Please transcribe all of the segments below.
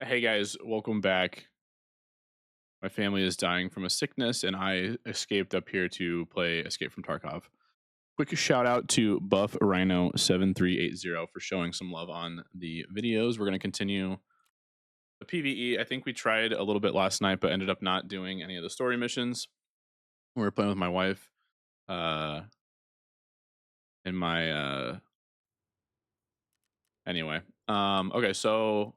Hey guys, welcome back. My family is dying from a sickness, and I escaped up here to play Escape from Tarkov. Quick shout out to Buff Rhino 7380 for showing some love on the videos. We're going to continue the PVE. I think we tried a little bit last night, but ended up not doing any of the story missions. We were playing with my wife uh, and my anyway. Okay, so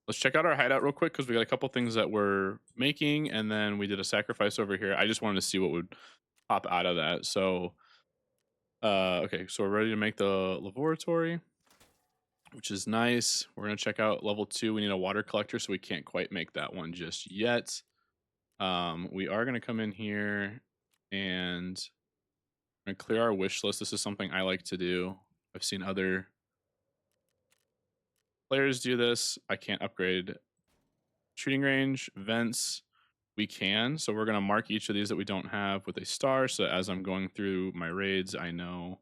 let's check out our hideout real quick because we got a couple things that we're making, and then we did a sacrifice over here. I just wanted to see what would pop out of that. So, okay, so we're ready to make the laboratory, which is nice. We're gonna check out level 2. We need a water collector, so we can't quite make that one just yet. We are gonna come in here and clear our wish list. This is something I like to do. I've seen other players do this. I can't upgrade shooting range, vents. We can. So we're going to mark each of these that we don't have with a star. So as I'm going through my raids, I know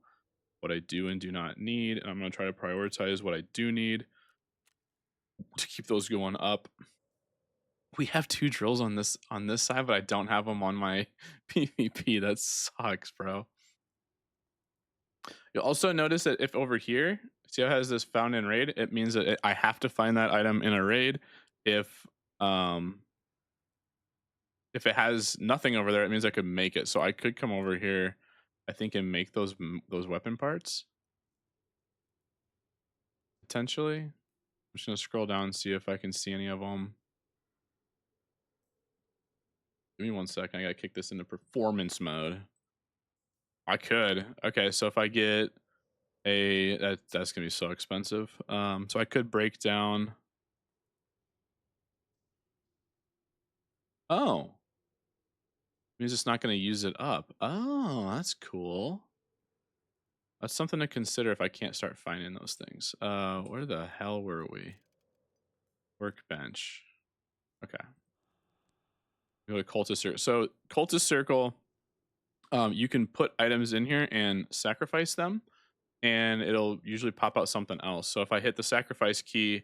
what I do and do not need. And I'm going to try to prioritize what I do need to keep those going up. We have 2 drills on this side, but I don't have them on my PvP. That sucks, bro. You'll also notice that if over here, see how it has this found in raid, it means that I have to find that item in a raid. Um if it has nothing over there, it means I could make it. So I could come over here, I think, and make those weapon parts potentially. I'm just gonna scroll down and see if I can see any of them. Give me 1 second. I gotta kick this into performance mode. I could. Okay, so if I get that's gonna be so expensive. So I could break down. Oh, means it's not gonna use it up. Oh, that's cool. That's something to consider if I can't start finding those things. Where the hell were we? Workbench. Okay. Go to cultist circle. So cultist circle, you can put items in here and sacrifice them, and it'll usually pop out something else. So if I hit the sacrifice key,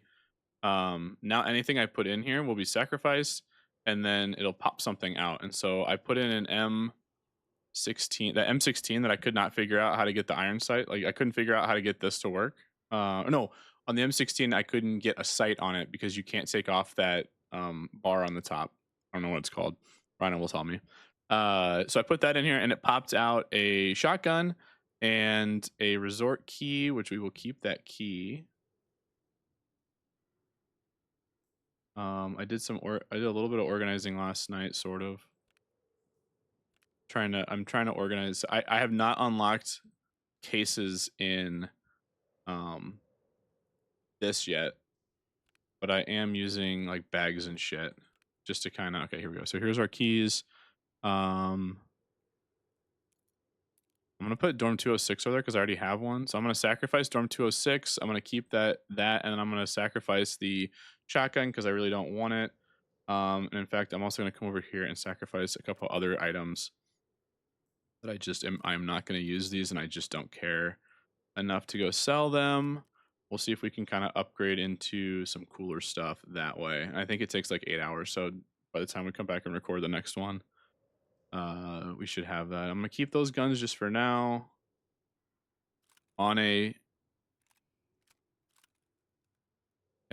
now anything I put in here will be sacrificed, and then it'll pop something out. And so I put in an M16, the M16 that I could not figure out how to get the iron sight. Like I couldn't figure out how to get this to work. No, on the M16 I couldn't get a sight on it because you can't take off that bar on the top. I don't know what it's called. Rhino will tell me. So I put that in here and it popped out a shotgun and a resort key, which we will keep that key. I did I did a little bit of organizing last night, sort of. I'm trying to organize. I have not unlocked cases in um this yet, but I am using like bags and shit just to kind of, okay, here we go. So here's our keys. Um I'm gonna put dorm 206 over there because I already have one. So I'm gonna sacrifice dorm 206. I'm gonna keep that, and I'm gonna sacrifice the shotgun because I really don't want it. And in fact, I'm also gonna come over here and sacrifice a couple other items that I'm not gonna use these, and I just don't care enough to go sell them. We'll see if we can kind of upgrade into some cooler stuff that way. I think it takes like 8 hours, so by the time we come back and record the next one, we should have that. I'm gonna keep those guns just for now. On a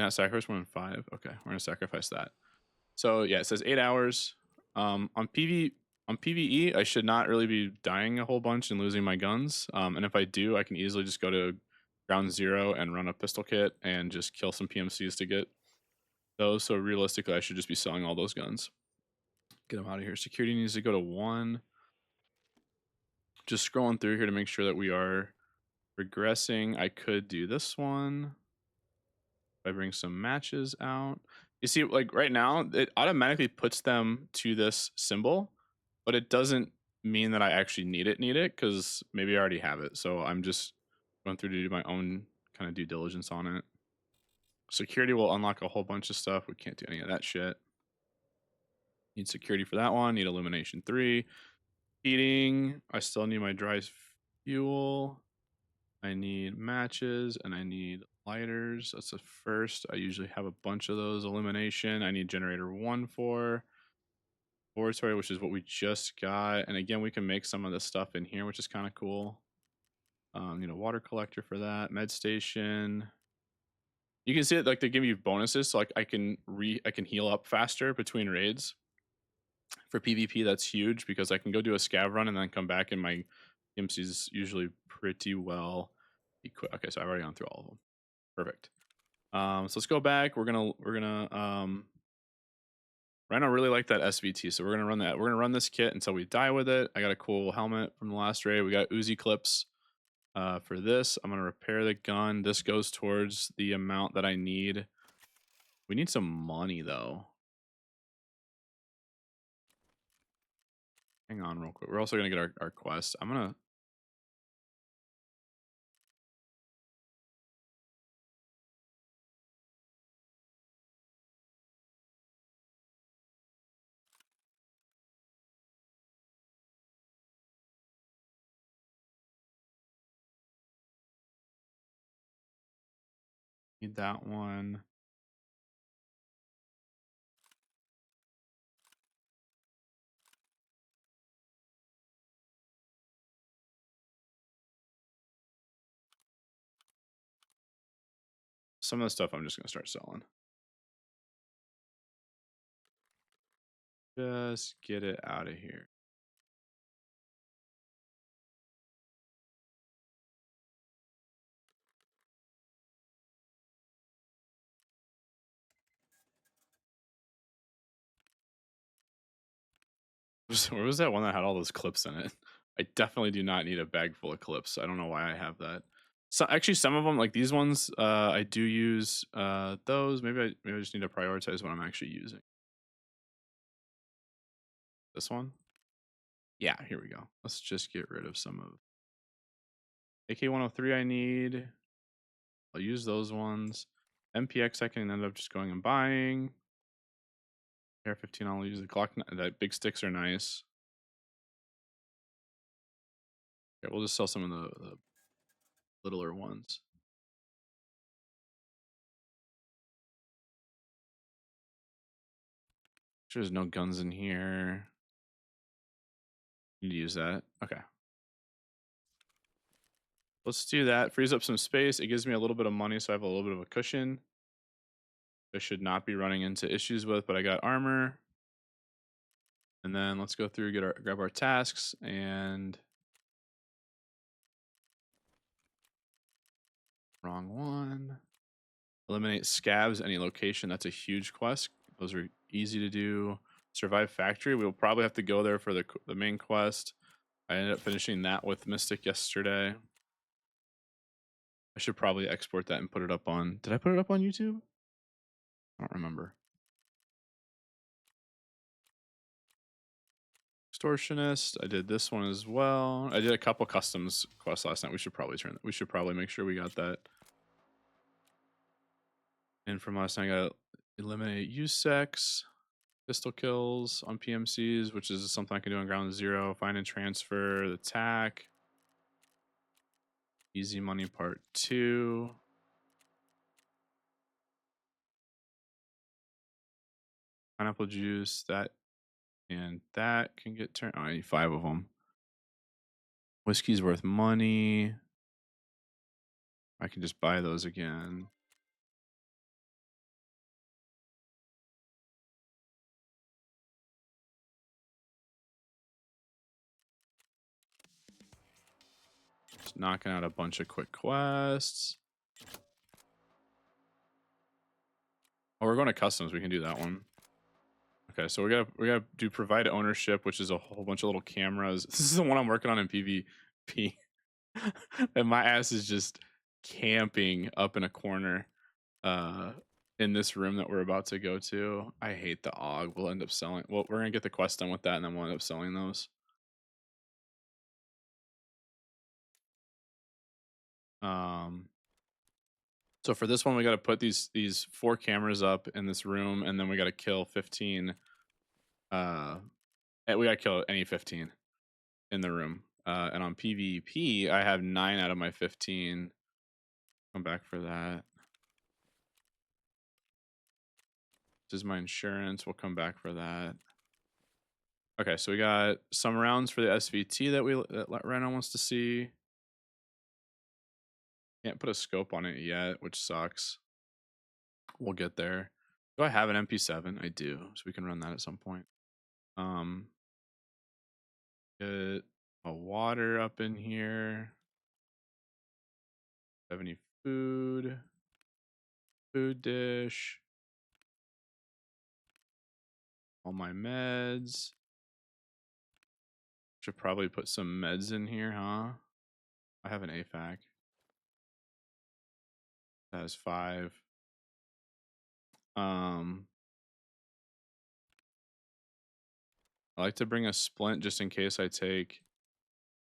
sacrifice 1 in 5. Okay, we're gonna sacrifice that. So yeah, it says 8 hours. On PVE, I should not really be dying a whole bunch and losing my guns. And if I do, I can easily just go to ground zero and run a pistol kit and just kill some PMCs to get those. So realistically, I should just be selling all those guns. Get them out of here. Security needs to go to 1. Just scrolling through here to make sure that we are regressing. I could do this one. If I bring some matches out. You see, like right now, it automatically puts them to this symbol, but it doesn't mean that I actually need it because maybe I already have it. So I'm just going through to do my own kind of due diligence on it. Security will unlock a whole bunch of stuff. We can't do any of that shit. Need security for that one. Need illumination 3. Heating. I still need my dry fuel. I need matches and I need Lighters, that's the first. I usually have a bunch of those. Illumination, I need generator 1 for. Laboratory, which is what we just got. And again, we can make some of this stuff in here, which is kind of cool. Water collector for that. Med station. You can see it like they give you bonuses, so like I can heal up faster between raids. For PvP, that's huge because I can go do a scav run and then come back, and my IMC's usually pretty well equipped. Okay, so I've already gone through all of them. Perfect. So let's go back. We're gonna Rhino really like that SVT, so we're gonna run that. We're gonna run this kit until we die with it. I got a cool helmet from the last raid. We got Uzi clips for this. I'm gonna repair the gun. This goes towards the amount that I need. We need some money though. Hang on real quick. We're also gonna get our quest. I'm gonna need that one. Some of the stuff I'm just gonna start selling. Just get it out of here. Where was that one that had all those clips in it? I definitely do not need a bag full of clips. I don't know why I have that. So actually, some of them, like these ones, I do use those. Maybe I just need to prioritize what I'm actually using. This one. Yeah, here we go. Let's just get rid of some of AK-103 I need. I'll use those ones. MPX I can end up just going and buying. AR-15 I'll use the Glock. That big sticks are nice. Okay, we'll just sell some of the littler ones. Sure, there's no guns in here. Need to use that. Okay. Let's do that. Frees up some space. It gives me a little bit of money, so I have a little bit of a cushion. I should not be running into issues with, but I got armor. And then let's go through, grab our tasks, and wrong one. Eliminate scavs any location. That's a huge quest. Those are easy to do. Survive factory. We'll probably have to go there for the main quest. I ended up finishing that with Mystic yesterday. I should probably export that and put it up on. Did I put it up on YouTube? I don't remember. Extortionist. I did this one as well. I did a couple customs quests last night. We should probably turn that. We should probably make sure we got that. And from last night, I got eliminate use sex, pistol kills on PMCs, which is something I can do on ground zero. Find and transfer the TAC. Easy money part 2. Pineapple juice, that and that can get turned. Oh, I need 5 of them. Whiskey's worth money. I can just buy those again. Just knocking out a bunch of quick quests. Oh, we're going to customs. We can do that one. Okay, so we gotta do provide ownership, which is a whole bunch of little cameras. This is the one I'm working on in PvP. And my ass is just camping up in a corner in this room that we're about to go to. I hate the AUG. We'll end up selling. Well, we're gonna get the quest done with that, and then we'll end up selling those. So for this one, we got to put these 4 cameras up in this room, and then we got to kill 15. We got to kill any 15 in the room. And on PvP, I have 9 out of my 15. Come back for that. This is my insurance. We'll come back for that. Okay, so we got some rounds for the SVT that Rhino wants to see. Can't put a scope on it yet, which sucks. We'll get there. Do I have an MP7? I do, so we can run that at some point. Get a water up in here. Have any food? Food dish. All my meds. Should probably put some meds in here, huh? I have an AFAC. That has 5. I like to bring a splint just in case I take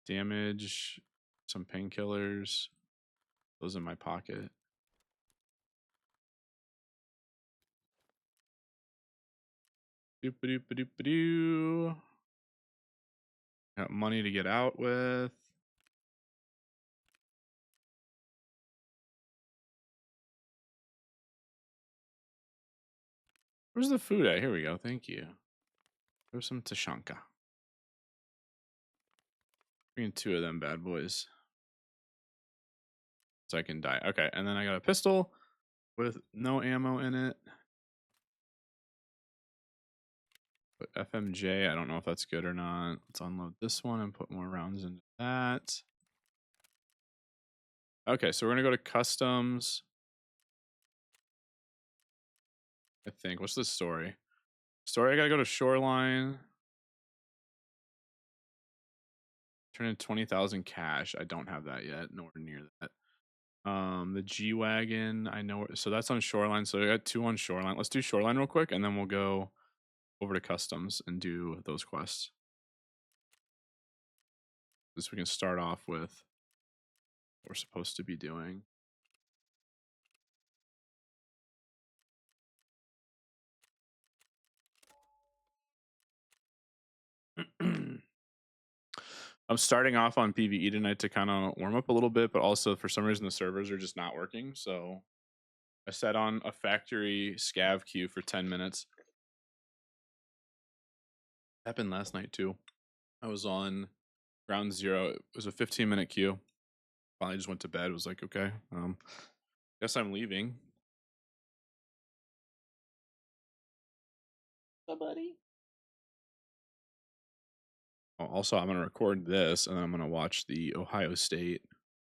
damage. Some painkillers. Those in my pocket. Doop-a-doop-a-doop-a-doo. Got money to get out with. Where's the food at? Here we go. Thank you. There's some Tashanka. Bringing 2 of them bad boys. So I can die. Okay, and then I got a pistol with no ammo in it. Put FMJ. I don't know if that's good or not. Let's unload this one and put more rounds into that. Okay, so we're gonna go to customs. I think. What's the story? Story, I gotta go to Shoreline. Turn in 20,000 cash. I don't have that yet. Nowhere near that. The G-Wagon, I know. So that's on Shoreline. So I got 2 on Shoreline. Let's do Shoreline real quick, and then we'll go over to customs and do those quests. So we can start off with what we're supposed to be doing. I'm starting off on PVE tonight to kind of warm up a little bit, but also for some reason the servers are just not working. So I set on a factory scav queue for 10 minutes. Happened last night too. I was on ground 0. It was a 15-minute queue. Finally just went to bed. Was like, okay, guess I'm leaving. Bye, buddy. Also, I'm going to record this, and then I'm going to watch the Ohio State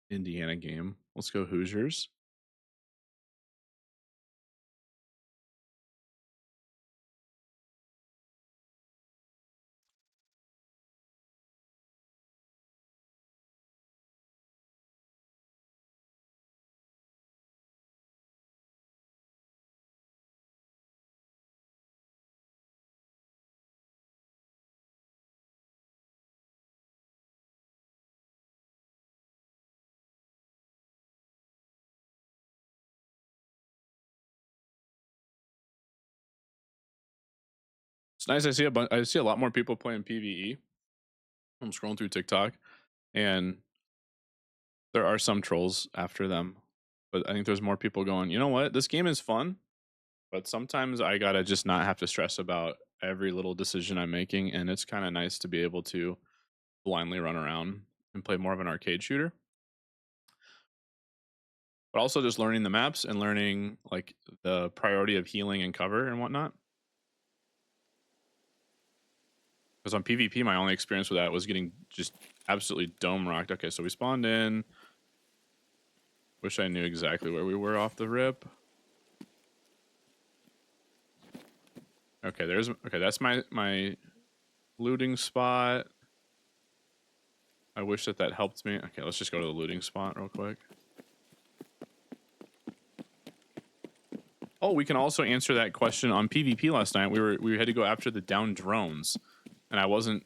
Indiana game. Let's go Hoosiers. It's nice. I see a lot more people playing PVE. I'm scrolling through TikTok, and there are some trolls after them, but I think there's more people going, you know what? This game is fun, but sometimes I gotta just not have to stress about every little decision I'm making, and it's kind of nice to be able to blindly run around and play more of an arcade shooter. But also just learning the maps and learning like the priority of healing and cover and whatnot. Because on PvP, my only experience with that was getting just absolutely dome rocked. Okay, so we spawned in. Wish I knew exactly where we were off the rip. Okay, that's my looting spot. I wish that helped me. Okay, let's just go to the looting spot real quick. Oh, we can also answer that question on PvP last night. We had to go after the downed drones, and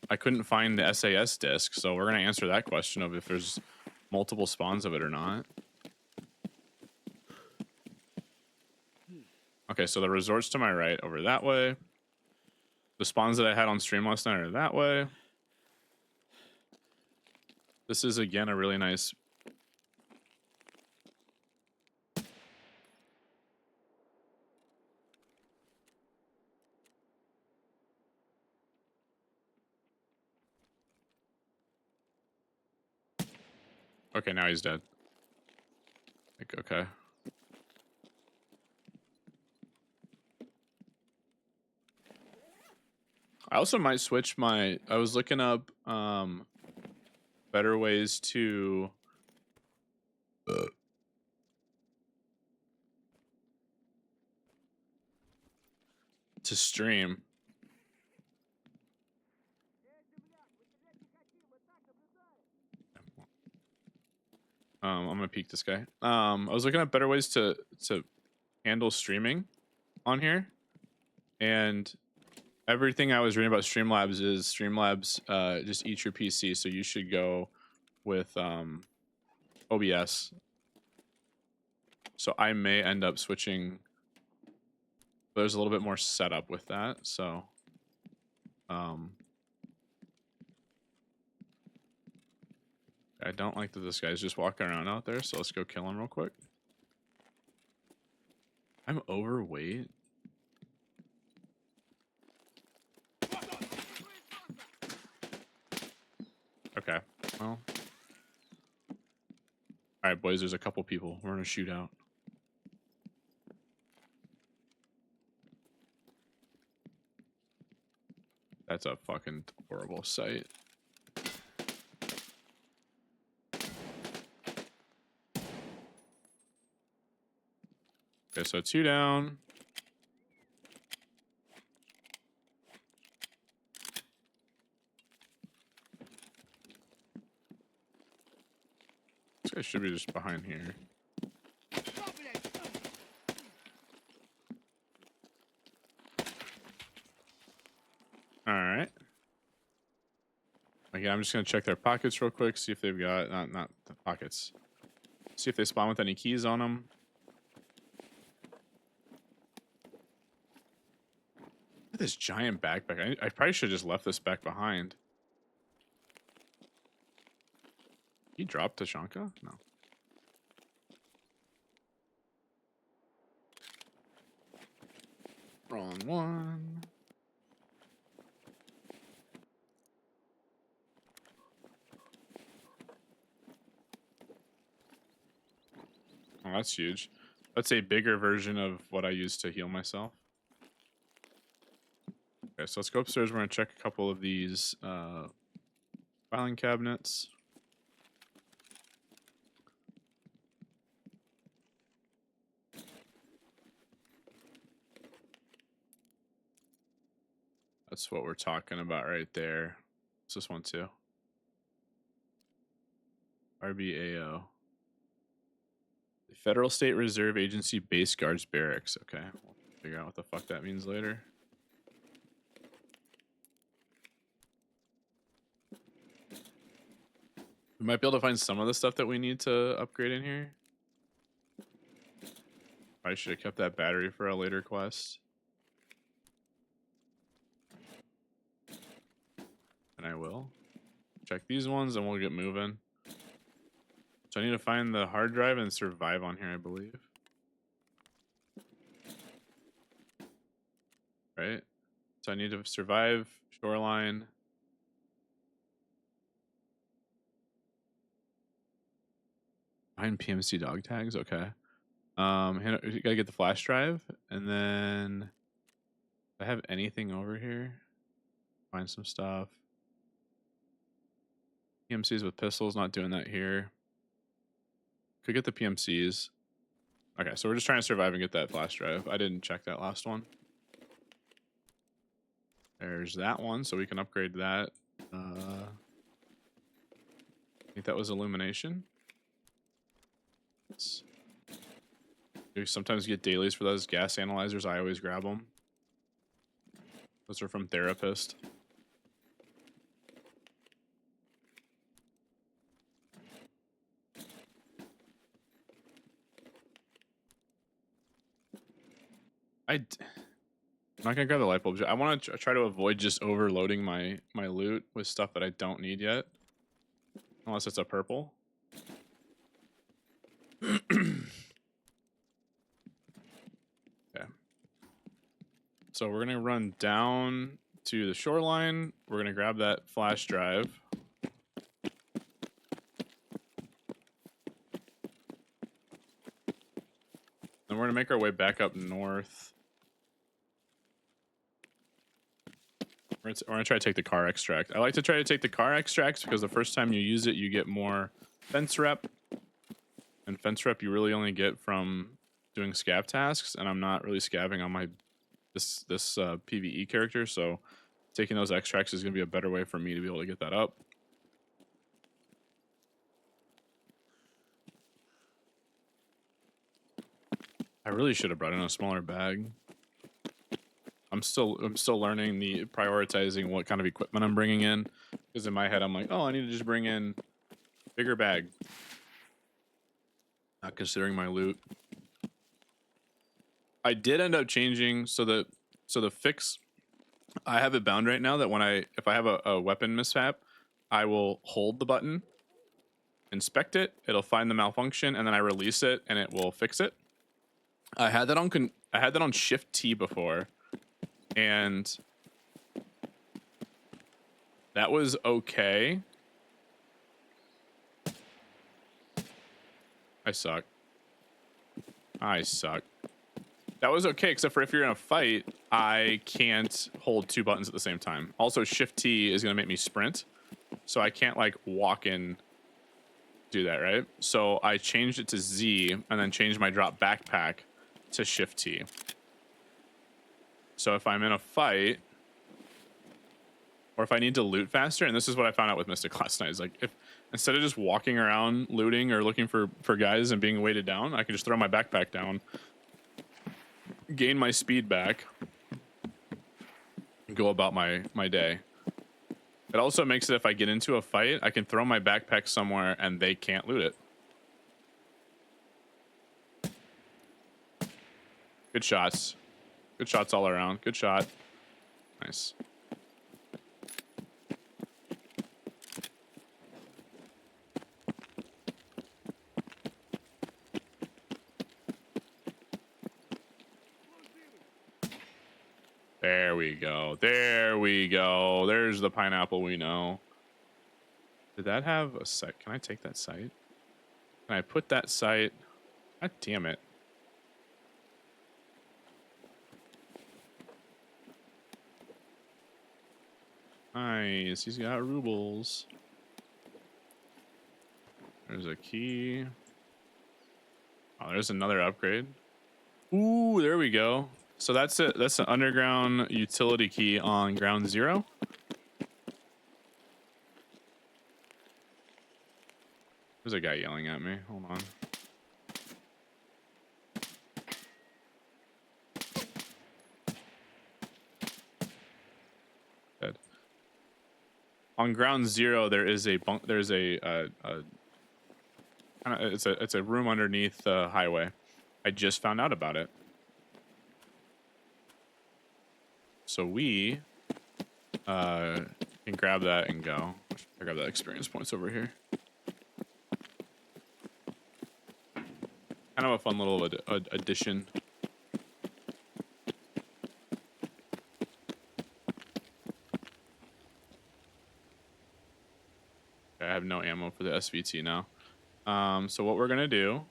I couldn't find the SAS disc, so we're gonna answer that question of if there's multiple spawns of it or not. Okay, so the resort's to my right over that way. The spawns that I had on stream last night are that way. This is again a really nice. Okay, now he's dead. Like, okay. I also might switch my. I was looking up better ways to stream. I'm gonna peek this guy. I was looking at better ways to handle streaming on here, and everything I was reading about Streamlabs is Streamlabs just eat your PC, so you should go with OBS. So I may end up switching. There's a little bit more setup with that, so I don't like that this guy's just walking around out there, so let's go kill him real quick. I'm overweight. Okay, well. Alright, boys, there's a couple people. We're in a shootout. That's a fucking horrible sight. Okay, so 2 down. This guy should be just behind here. Alright. Okay, I'm just gonna check their pockets real quick, see if they've got not the pockets. See if they spawn with any keys on them. Look at this giant backpack. I probably should have just left this back behind. He dropped Tashanka? No. Wrong one. Oh, that's huge. That's a bigger version of what I use to heal myself. Okay, so let's go upstairs. We're going to check a couple of these filing cabinets. That's what we're talking about right there. What's this one too? RBAO. The Federal State Reserve Agency Base Guards Barracks. Okay, we'll figure out what the fuck that means later. We might be able to find some of the stuff that we need to upgrade in here. Probably should have kept that battery for a later quest. And I will. Check these ones and we'll get moving. So I need to find the hard drive and survive on here, I believe. Right? So I need to survive Shoreline. Find PMC dog tags, okay. You gotta get the flash drive, and then do I have anything over here? Find some stuff. PMCs with pistols, not doing that here. Could get the PMCs. Okay, so we're just trying to survive and get that flash drive. I didn't check that last one. There's that one, so we can upgrade that. I think that was illumination. You sometimes get dailies for those gas analyzers. I always grab them. Those are from Therapist. I'm not gonna grab the light bulb. I want to try to avoid just overloading my loot with stuff that I don't need yet, unless it's a purple. Okay. So we're gonna run down to the Shoreline. We're gonna grab that flash drive. make our way back up north. We're gonna try to take the car extract. I like to try to take the car extracts because the first time you use it, you get more fence rep. And fence rep you really only get from doing scav tasks, and I'm not really scavving on my this PVE character, so taking those extracts is gonna be a better way for me to be able to get that up. I really should have brought in a smaller bag. I'm still learning the prioritizing what kind of equipment I'm bringing in, because in my head I'm like, oh, I need to just bring in bigger bag. Not considering my loot. I did end up changing so the fix, I have it bound right now that if I have a weapon mishap, I will hold the button, inspect it, it'll find the malfunction, and then I release it and it will fix it. I had that on Shift T before, and that was okay. I suck. That was okay, except for if you're in a fight, I can't hold two buttons at the same time. Also, Shift T is gonna make me sprint, so I can't like walk in, do that, right? So I changed it to Z and then changed my drop backpack to Shift T. So if I'm in a fight, or if I need to loot faster, and this is what I found out with Mystic last night, is like if instead of just walking around looting or looking for guys and being weighted down, I can just throw my backpack down, gain my speed back, and go about my day. It also makes it if I get into a fight, I can throw my backpack somewhere and they can't loot it. Good shots. Good shots all around. Good shot. Nice. There we go. There we go. There's the pineapple we know. Did that have a site? Can I take that site? Can I put that site? God damn it. Nice. He's got rubles. There's a key. Oh, there's another upgrade. Ooh, there we go. So that's it. That's an underground utility key on ground 0. There's a guy yelling at me. Hold on. Dead. On ground 0, there is a bunk. There's it's a room underneath the highway. I just found out about it. So we can grab that and go. I grab that experience points over here. Kind of a fun little addition. I have no ammo for the SVT now. So what we're gonna do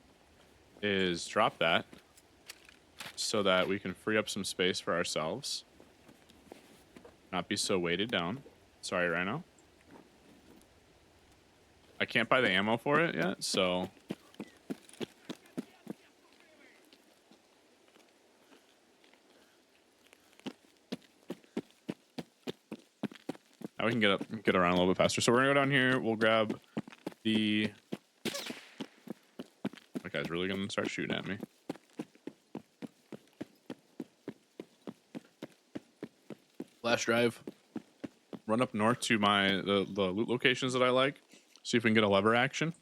is drop that so that we can free up some space for ourselves. Not be so weighted down. Sorry, Rhino. I can't buy the ammo for it yet, so now we can get around a little bit faster. So we're gonna go down here. We'll grab the. That guy's really gonna start shooting at me. Flash drive. Run up north to the loot locations that I like. See if we can get a lever action.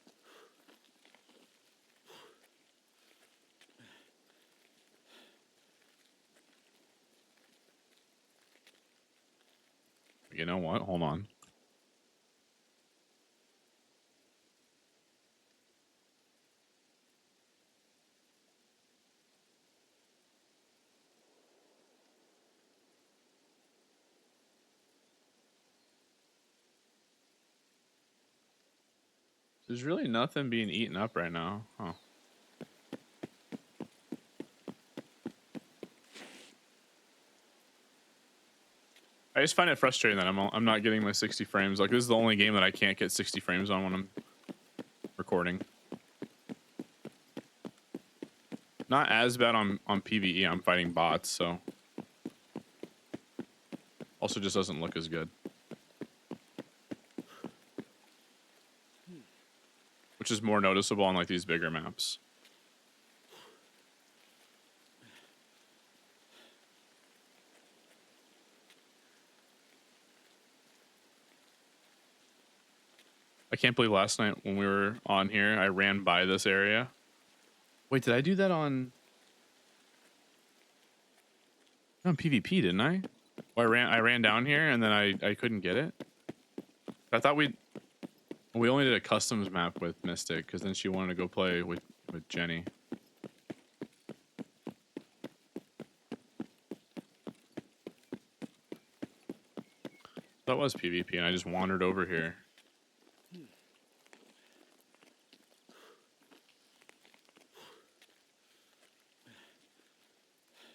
You know what? Hold on. There's really nothing being eaten up right now. Huh. I just find it frustrating that I'm not getting my 60 frames. Like, this is the only game that I can't get 60 frames on when I'm recording. Not as bad on PVE. I'm fighting bots, so also just doesn't look as good. Which is more noticeable on like these bigger maps. I can't believe last night when we were on here, I ran by this area. Wait, did I do that on PvP, didn't I? Well, I ran down here and then I couldn't get it. I thought we only did a customs map with Mystic because then she wanted to go play with Jenny. That was PvP and I just wandered over here.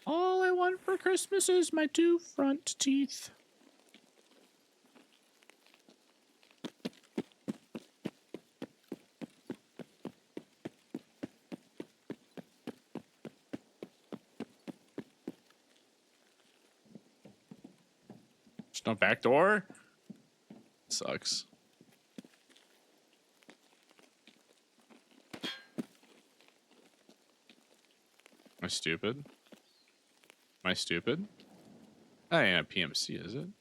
All I want for Christmas is my 2 front teeth. There's no back door. Sucks. Am I stupid? Am I stupid? That ain't a PMC, is it? Am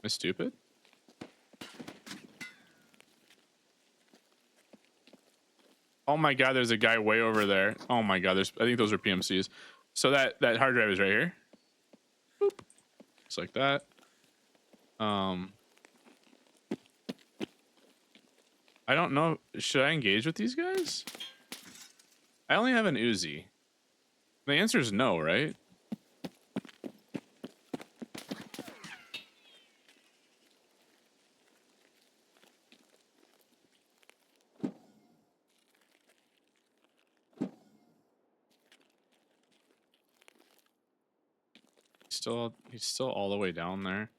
I stupid? Oh my god, there's a guy way over there. Oh my god, I think those are PMCs. So that hard drive is right here. Boop. Just like that. I don't know. Should I engage with these guys? I only have an Uzi. The answer is no, right? He's still all the way down there.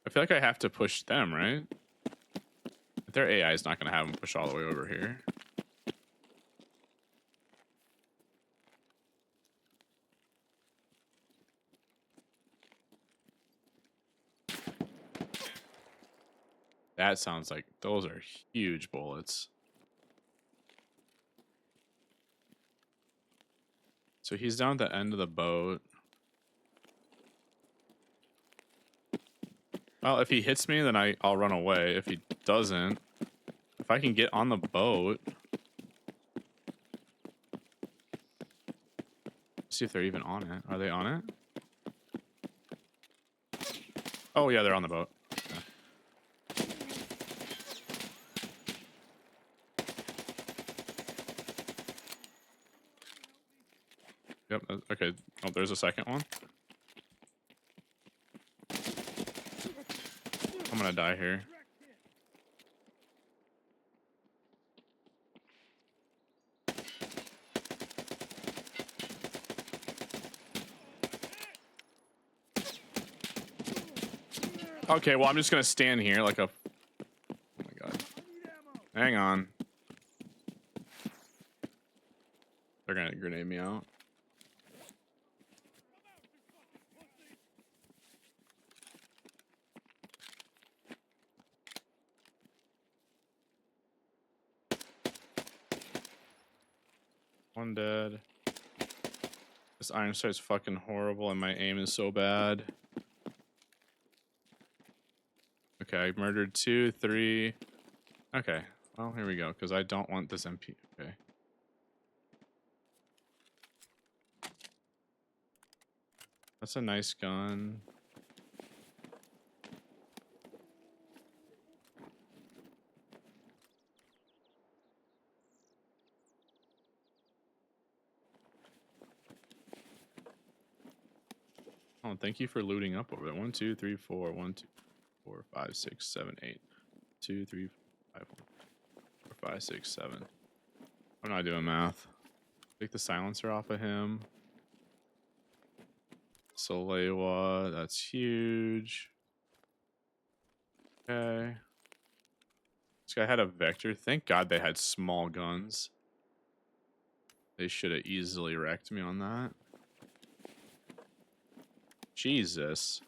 I feel like I have to push them, right? But their AI is not going to have them push all the way over here. That sounds like those are huge bullets. So he's down at the end of the boat. Well, if he hits me, then I'll run away. If he doesn't, if I can get on the boat. See if they're even on it. Are they on it? Oh yeah, they're on the boat. Okay. Yep. Okay. Oh, there's a second one. I'm gonna die here. Okay, well, I'm just gonna stand here like a... Oh my god. Hang on. They're gonna grenade me out. One dead. This iron sight's fucking horrible and my aim is so bad. Okay, I murdered 2, 3. Okay, well, here we go, because I don't want this MP. Okay. That's a nice gun. Oh, thank you for looting up over there. 1, 2, 3, 4. 1, 2, 4, 5, 6, 7, 8. 2, 3, 5, 4, 5, 6, 7. I'm not doing math. Take the silencer off of him. Solewa, that's huge. Okay. This guy had a vector. Thank God they had small guns. They should have easily wrecked me on that. Jesus.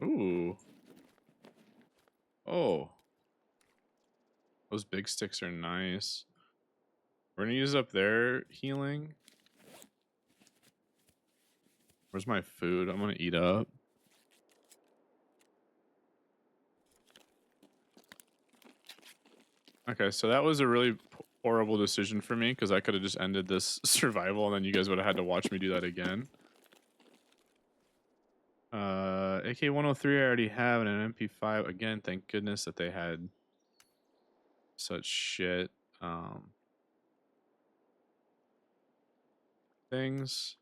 Ooh. Oh. Those big sticks are nice. We're gonna use up their healing. Where's my food? I'm gonna eat up. Okay, so that was a really horrible decision for me because I could have just ended this survival and then you guys would have had to watch me do that again. AK-103 I already have and an MP5. Again, thank goodness that they had such shit things.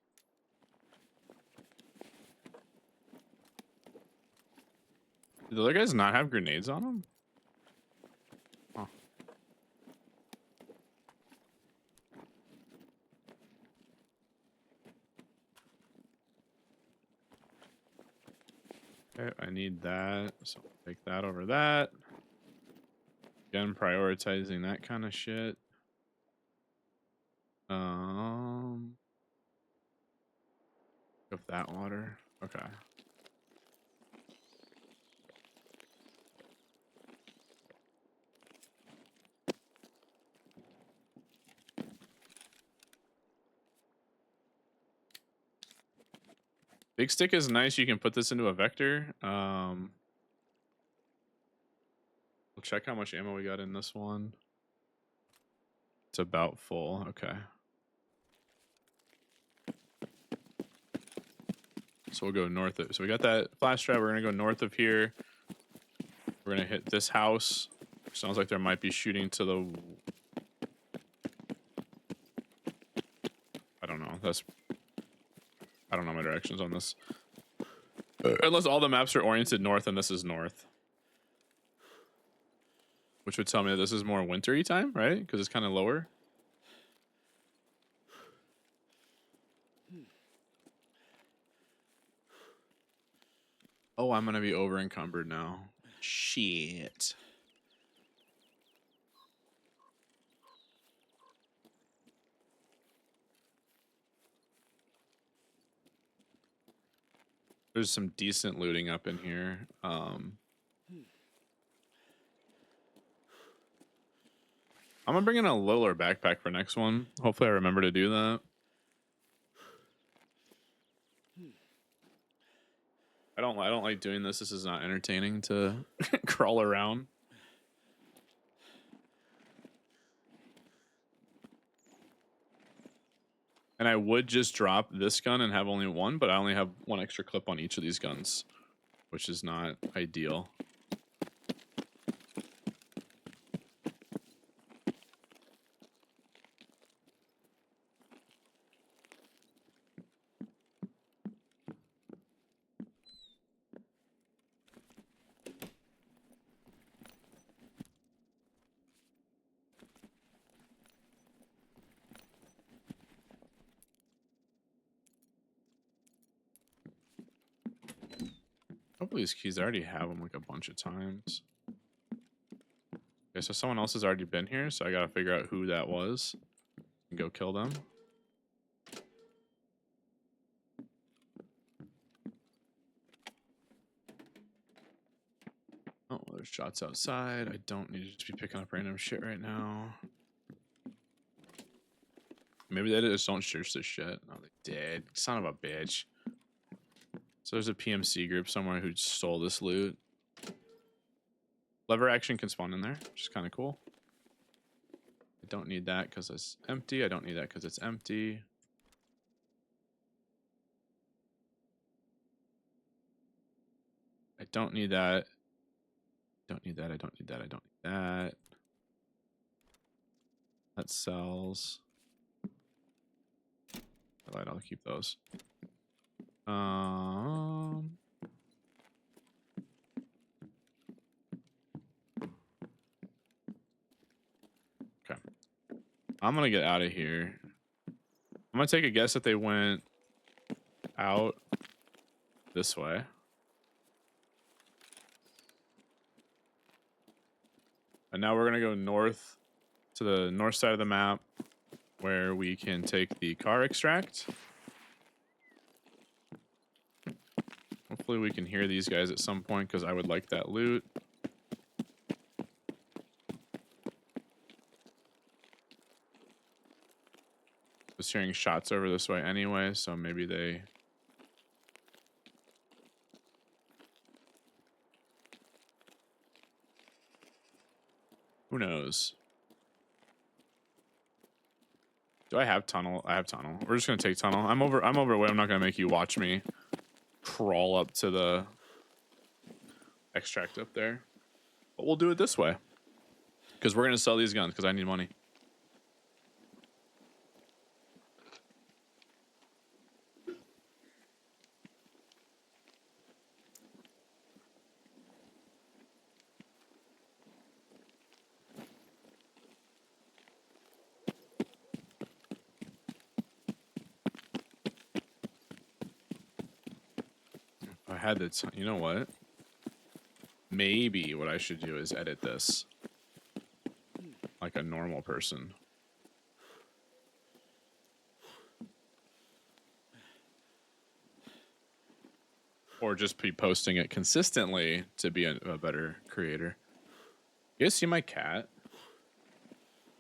Did the other guys not have grenades on them? Huh. Okay, I need that, so I'll take that over that. Again, prioritizing that kind of shit. Of that water. Okay. Big stick is nice. You can put this into a vector. We'll check how much ammo we got in this one. It's about full. Okay. So we'll go north of. So we got that flash trap. We're gonna go north of here. We're gonna hit this house. Sounds like there might be shooting to the. I don't know. I don't know my directions on this. Unless all the maps are oriented north and this is north. Which would tell me that this is more wintry time, right? Because it's kind of lower. Oh, I'm gonna be over encumbered now. Shit. There's some decent looting up in here. I'm gonna bring in a littler backpack for next one. Hopefully I remember to do that. I don't like doing this. This is not entertaining to crawl around. And I would just drop this gun and have only one, but I only have one extra clip on each of these guns, which is not ideal. Hopefully these keys, I already have them like a bunch of times. Okay, so someone else has already been here, so I gotta figure out who that was and go kill them. Oh, there's shots outside. I don't need to just be picking up random shit right now. Maybe they just don't search this shit. No, they did. Son of a bitch. So there's a PMC group somewhere who stole this loot. Lever action can spawn in there, which is kind of cool. I don't need that because it's empty. I don't need that because it's empty. I don't need that. Don't need that. I don't need that. I don't need that. That sells. flashlight. I'll keep those. Okay. I'm gonna get out of here. I'm gonna take a guess that they went out this way. And now we're gonna go north to the north side of the map where we can take the car extract. Hopefully we can hear these guys at some point because I would like that loot. Was hearing shots over this way anyway, so maybe they... Who knows? Do I have tunnel? I have tunnel. We're just gonna take tunnel. I'm overweight. I'm not gonna make you watch me crawl up to the extract up there. But we'll do it this way. Because we're gonna sell these guns because I need money. I had the you know what? Maybe what I should do is edit this like a normal person. Or just be posting it consistently to be a better creator. You guys see my cat?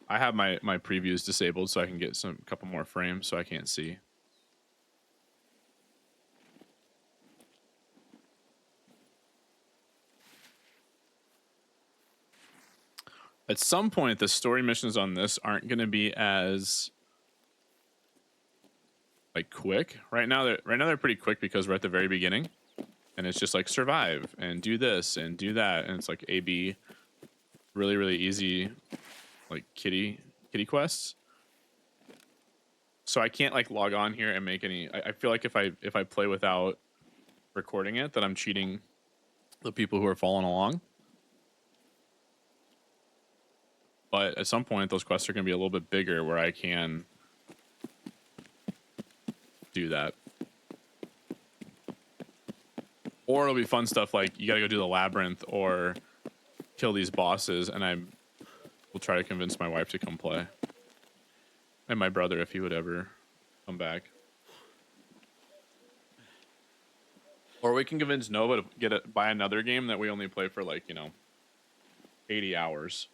I have my previews disabled so I can get some couple more frames so I can't see. At some point, the story missions on this aren't going to be as like quick. Right now they're pretty quick because we're at the very beginning, and it's just like survive and do this and do that, and it's like A/B, really easy, like kitty quests. So I can't like log on here and make any. I feel like if I play without recording it, that I'm cheating the people who are following along. But at some point, those quests are going to be a little bit bigger where I can do that. Or it'll be fun stuff like you got to go do the labyrinth or kill these bosses, and I will try to convince my wife to come play. And my brother, if he would ever come back. Or we can convince Nova to buy another game that we only play for like, 80 hours.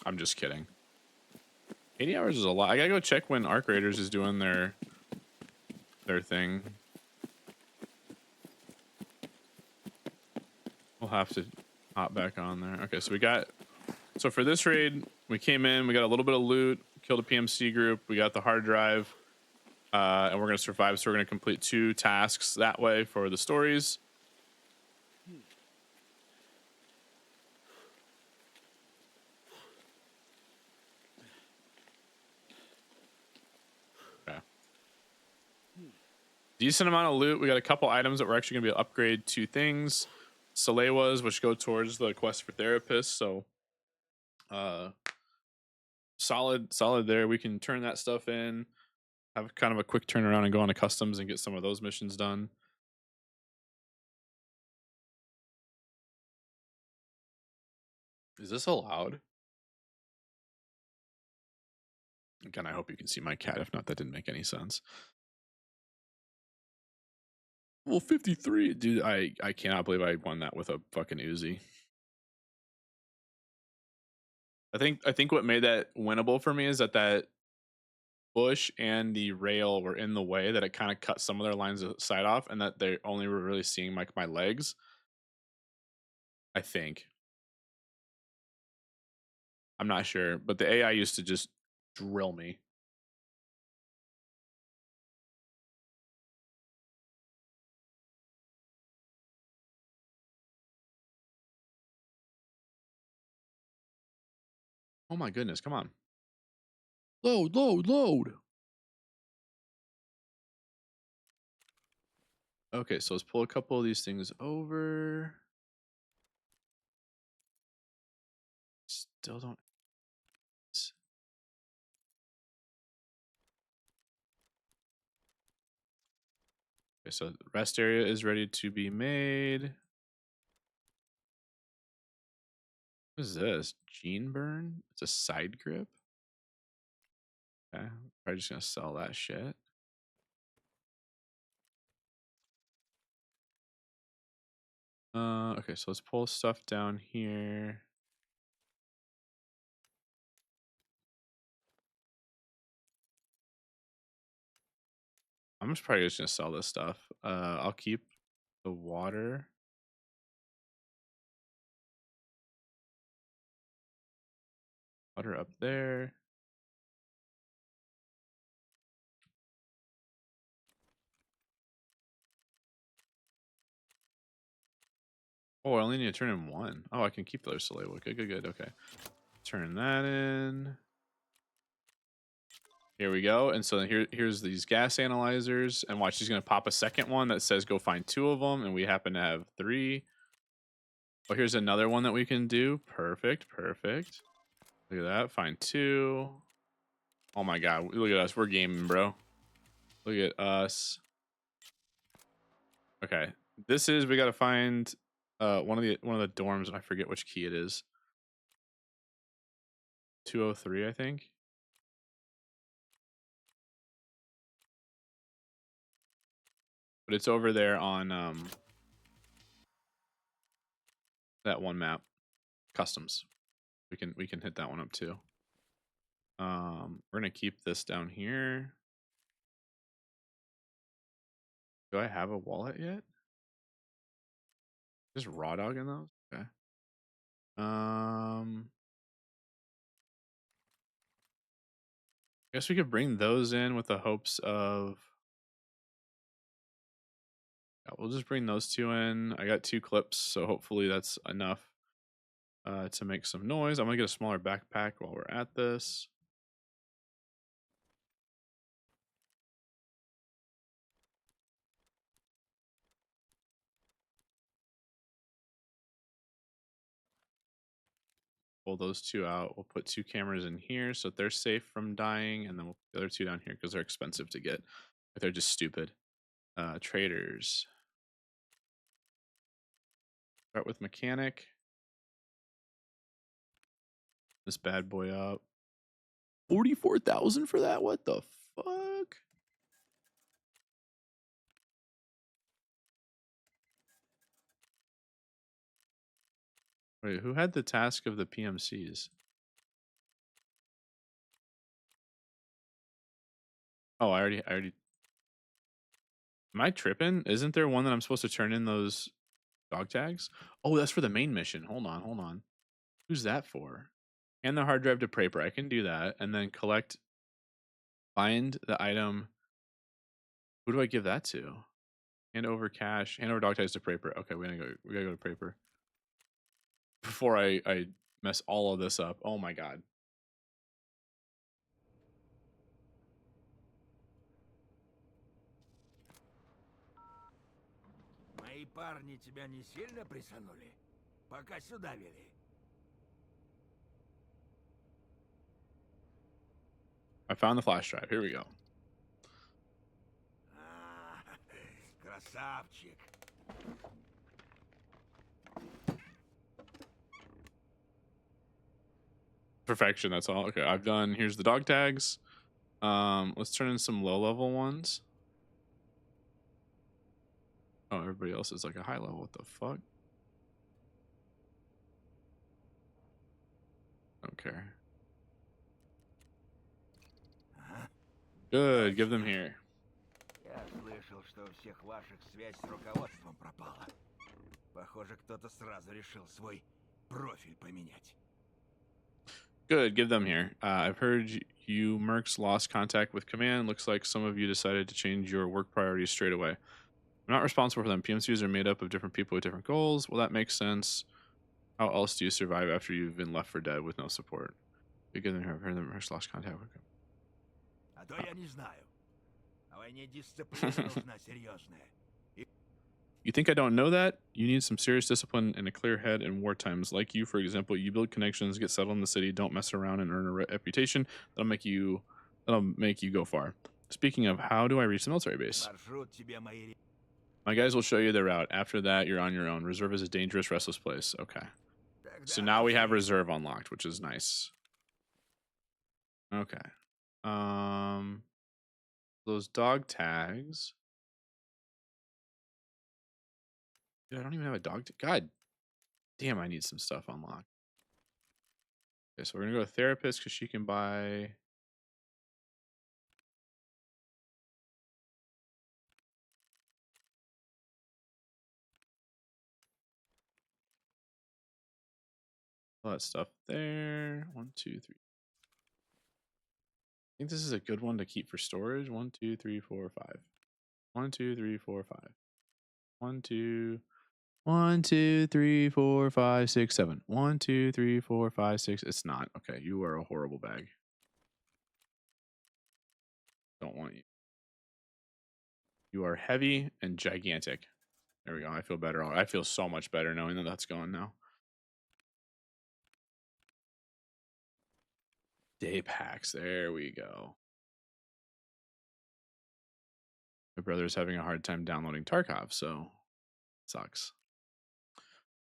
I'm just kidding. 80 hours is a lot. I gotta go check when Arc Raiders is doing their thing. We'll have to hop back on there. Okay, so for this raid, we came in, we got a little bit of loot, killed a PMC group, we got the hard drive, and we're gonna survive. So we're gonna complete 2 tasks that way for the stories. Decent amount of loot. We got a couple items that we're actually going to be able to upgrade 2 things. Salewas, which go towards the quest for therapists. So solid there. We can turn that stuff in, have kind of a quick turnaround and go on to customs and get some of those missions done. Is this allowed? Again, I hope you can see my cat. If not, that didn't make any sense. Well, 53, dude, I cannot believe I won that with a fucking Uzi. I think what made that winnable for me is that bush and the rail were in the way, that it kind of cut some of their lines of sight off, and that they only were really seeing like my legs. I think. I'm not sure, but the AI used to just drill me. Oh my goodness, come on. Load, load, load. Okay, so let's pull a couple of these things over. Still don't. Okay, so the rest area is ready to be made. What is this? Gene burn? It's a side grip? Okay, probably just gonna sell that shit. Okay, so let's pull stuff down here. I'm just probably just gonna sell this stuff. I'll keep the water. Water up there. Oh, I only need to turn in one. Oh, I can keep those to label. Good, good, good. Okay. Turn that in. Here we go. And so here's these gas analyzers. And watch, she's going to pop a second one that says go find 2 of them. And we happen to have 3. Oh, here's another one that we can do. Perfect, perfect. Look at that. Find 2. Oh my God. Look at us. We're gaming, bro. Look at us. Okay. We got to find one of the dorms, and I forget which key it is. 203, I think. But it's over there on that one map, customs. We can hit that one up too. We're gonna keep this down here. Do I have a wallet yet? Just raw dog in those? Okay. I guess we could bring those in with the hopes of. Yeah, we'll just bring those 2 in. I got 2 clips, so hopefully that's enough to make some noise. I'm gonna get a smaller backpack while we're at this. Pull those 2 out. We'll put 2 cameras in here so that they're safe from dying, and then we'll put the other 2 down here because they're expensive to get. They're just stupid. Traders. Start with mechanic. This bad boy up. 44,000 for that? What the fuck? Wait, who had the task of the PMCs? Oh, I already. Am I tripping? Isn't there one that I'm supposed to turn in those dog tags? Oh, that's for the main mission. Hold on, hold on. Who's that for? And the hard drive to Praper. I can do that. And then find the item. Who do I give that to? Hand over cash. Hand over dog tags to Praper. Okay, we gotta go to Praper. Before I mess all of this up. Oh my God. Мои парни тебя не сильно присанули? Пока сюда вели. I found the flash drive. Here we go. Красавчик. Perfection, that's all. Okay, I've done. Here's the dog tags. Let's turn in some low level ones. Oh, everybody else is like a high level. What the fuck? Don't care. Good, give them here. Я слышал, что у всех ваших связь с руководством пропала. Похоже, кто-то сразу решил свой профиль поменять. Good, give them here. I've heard you mercs lost contact with command. Looks like some of you decided to change your work priorities straight away. I'm not responsible for them. PMCs are made up of different people with different goals. Well, that makes sense. How else do you survive after you've been left for dead with no support? Bigger than her. Her and her lost contact. А то я не знаю. На войне дисциплина нужна серьезная. You think I don't know that? You need some serious discipline and a clear head in war times. Like you, for example, you build connections, get settled in the city, don't mess around and earn a reputation. That'll make you go far. Speaking of, how do I reach the military base? Маршрут тебе мои... My guys will show you the route. After that, you're on your own. Reserve is a dangerous, restless place. Okay. So Тогда now we have начни. reserve unlocked, which is nice. Okay. Those dog tags. Dude, I don't even have a dog. God damn, I need some stuff unlocked. Okay, so we're gonna go to therapist because she can buy. All that stuff there. 1, 2, 3. I think this is a good one to keep for storage. 1, 2, 3, 4, 5. 1, 2, 3, 4, 5. 1, 2. 1, 2, 3, 4, 5, 6, 7. 1, 2, 3, 4, 5, 6. It's not. Okay, you are a horrible bag. Don't want you. You are heavy and gigantic. There we go. I feel better. I feel so much better knowing that that's gone now. Day packs. There we go. My brother's having a hard time downloading Tarkov, so sucks.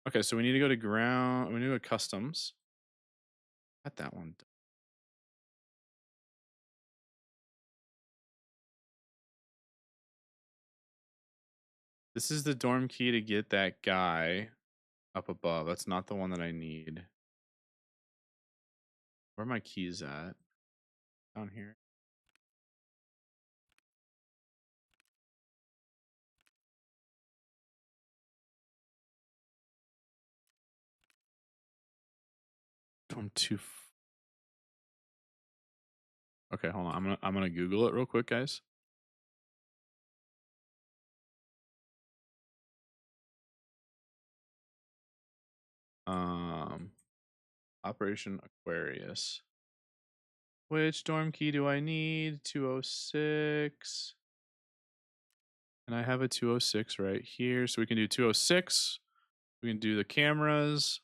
Okay, so we need to go to ground. We need to go to customs. Got that one. This is the dorm key to get that guy up above. That's not the one that I need. Where are my keys at? Down here. Dorm 2. Okay, hold on. I'm gonna Google it real quick, guys. Operation Aquarius. Which dorm key do I need? 206. And I have a 206 right here. So we can do 206. We can do the cameras.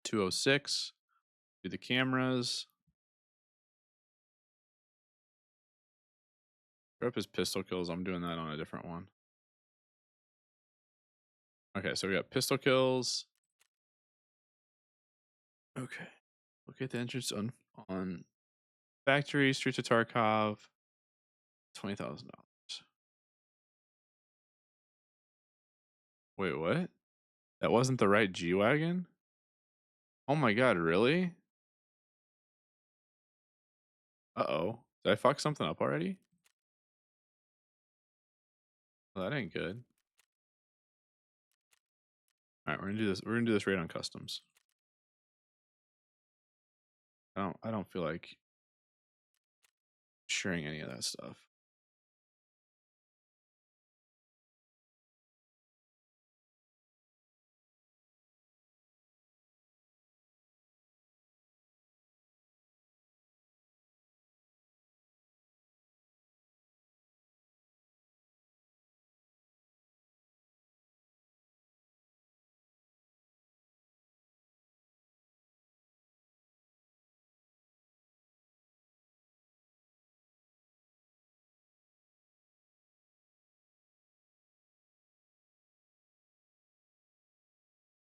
(206). Do the cameras. Up his pistol kills. I'm doing that on a different one. Okay, so we got pistol kills. Okay. Look at the entrance on factory, Streets of Tarkov. $20,000. Wait, what? That wasn't the right G-Wagon? Oh my god, really? Uh-oh. Did I fuck something up already? Well, that ain't good. Alright, we're gonna do this. We're gonna do this raid on customs. I don't feel like sharing any of that stuff.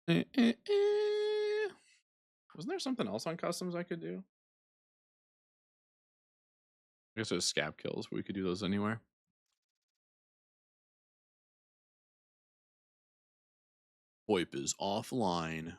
Eh, eh, eh. Wasn't there something else on customs I could do? I guess it was scab kills, but we could do those anywhere. VoIP is offline.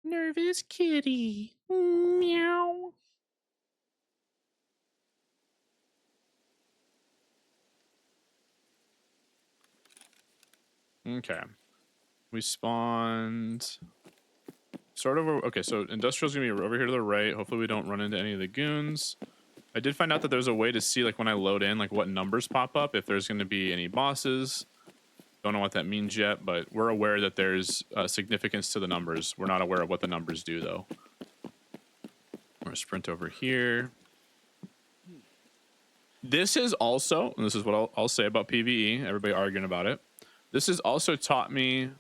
Nervous kitty. Meow. Okay. We spawned sort of. Okay, so industrial's gonna be over here to the right. Hopefully we don't run into any of the goons. I did find out that there's a way to see, like, when I load in, like, what numbers pop up, if there's gonna be any bosses. Don't know what that means yet, but we're aware that there's significance to the numbers. We're not aware of what the numbers do, though. We're gonna sprint over here. This is also, and this is what I'll say about PVE, everybody arguing about it. This has also taught me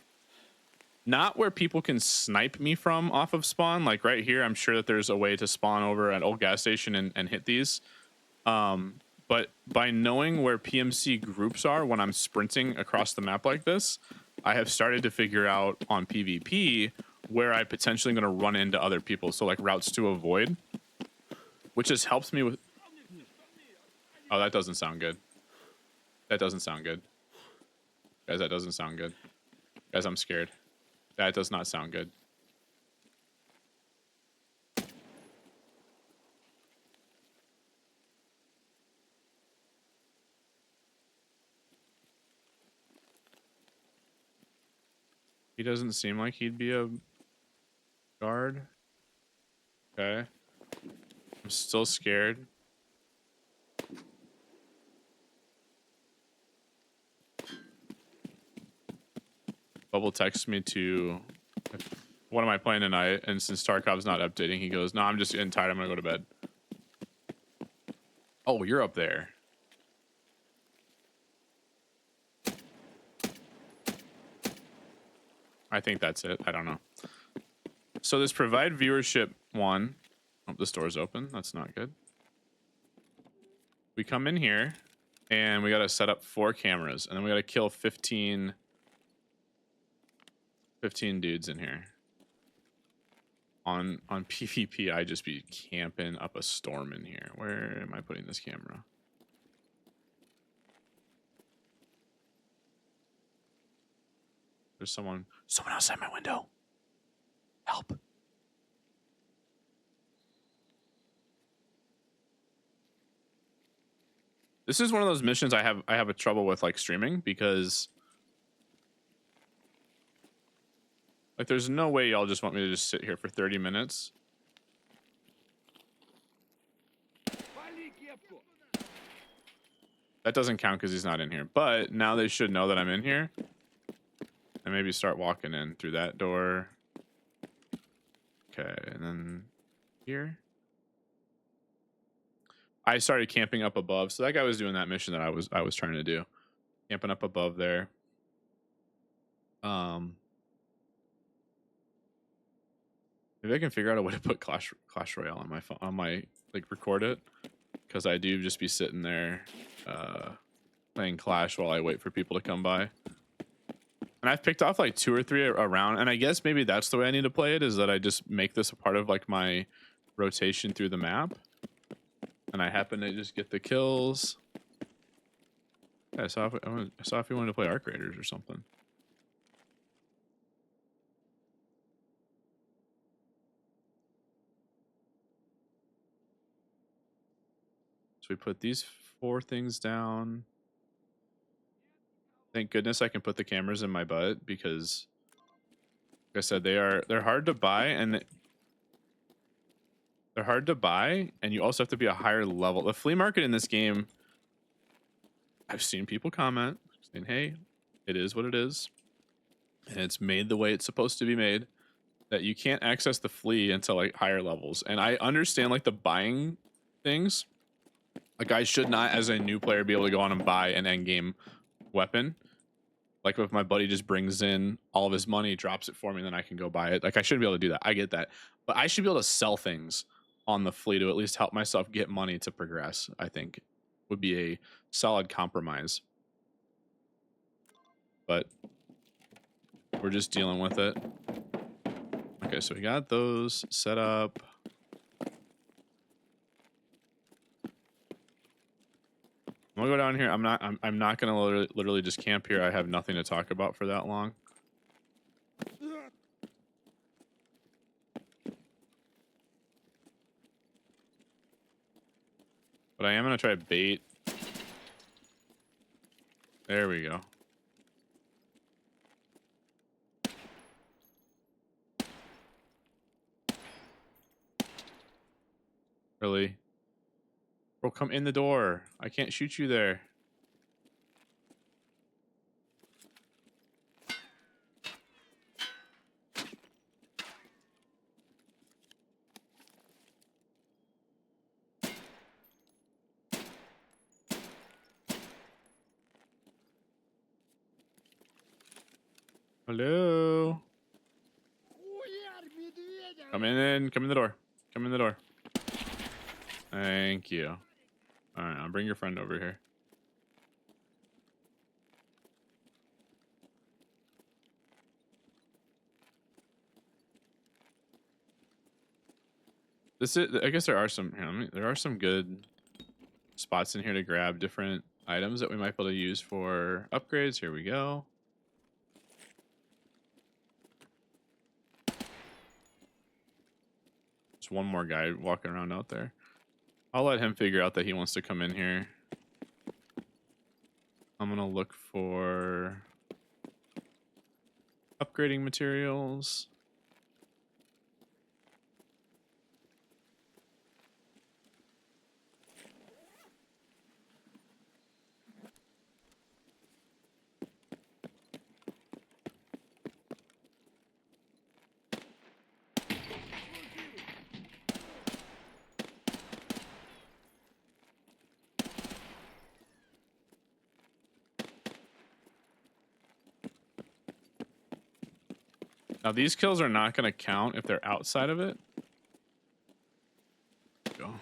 not where people can snipe me from off of spawn. Like right here, I'm sure that there's a way to spawn over an old gas station and hit these. But by knowing where PMC groups are when I'm sprinting across the map like this, I have started to figure out on PvP where I potentially going to run into other people. So like routes to avoid, which has helped me with. Oh, that doesn't sound good. That doesn't sound good. Guys, that doesn't sound good. Guys, I'm scared. That does not sound good. He doesn't seem like he'd be a guard. Okay. I'm still scared. Bubble texts me to, what am I playing tonight? And since Tarkov's not updating, he goes, no, I'm just getting tired. I'm going to go to bed. Oh, you're up there. I think that's it. I don't know. So this provide viewership one. Oh, this door's open. That's not good. We come in here and we got to set up 4 cameras and then we got to kill 15 dudes in here. On PvP, I just be camping up a storm in here. Where am I putting this camera? There's someone outside my window. Help. This is one of those missions I have a trouble with, like, streaming, because like there's no way y'all just want me to just sit here for 30 minutes. That doesn't count because he's not in here. But now they should know that I'm in here. And maybe start walking in through that door. Okay, and then here. I started camping up above. So that guy was doing that mission that I was trying to do. Camping up above there. Maybe I can figure out a way to put Clash Royale on my phone, on my, like, record it, because I do just be sitting there playing Clash while I wait for people to come by. And I've picked off like 2 or 3 around, and I guess maybe that's the way I need to play it, is that I just make this a part of like my rotation through the map, and I happen to just get the kills. Yeah, I saw if you wanted to play Arc Raiders or something. So we put these 4 things down. Thank goodness I can put the cameras in my butt, because like I said, they're hard to buy, and they're hard to buy, and you also have to be a higher level. The flea market in this game, I've seen people comment saying, hey, it is what it is, and it's made the way it's supposed to be made, that you can't access the flea until like higher levels. And I understand like the buying things. Like, I should not, as a new player, be able to go on and buy an endgame weapon. Like, if my buddy just brings in all of his money, drops it for me, and then I can go buy it. Like, I shouldn't be able to do that. I get that. But I should be able to sell things on the flea to at least help myself get money to progress, I think would be a solid compromise. But we're just dealing with it. Okay, so we got those set up. I'm gonna go down here. I'm not gonna literally just camp here. I have nothing to talk about for that long. But I am gonna try bait. There we go. Really? Bro, come in the door. I can't shoot you there. Hello? Come in. Come in the door. Come in the door. Thank you. All right, I'll bring your friend over here. This is. I guess there are some. Here, there are some good spots in here to grab different items that we might be able to use for upgrades. Here we go. There's one more guy walking around out there. I'll let him figure out that he wants to come in here. I'm gonna look for upgrading materials. Now these kills are not going to count if they're outside of it. Go.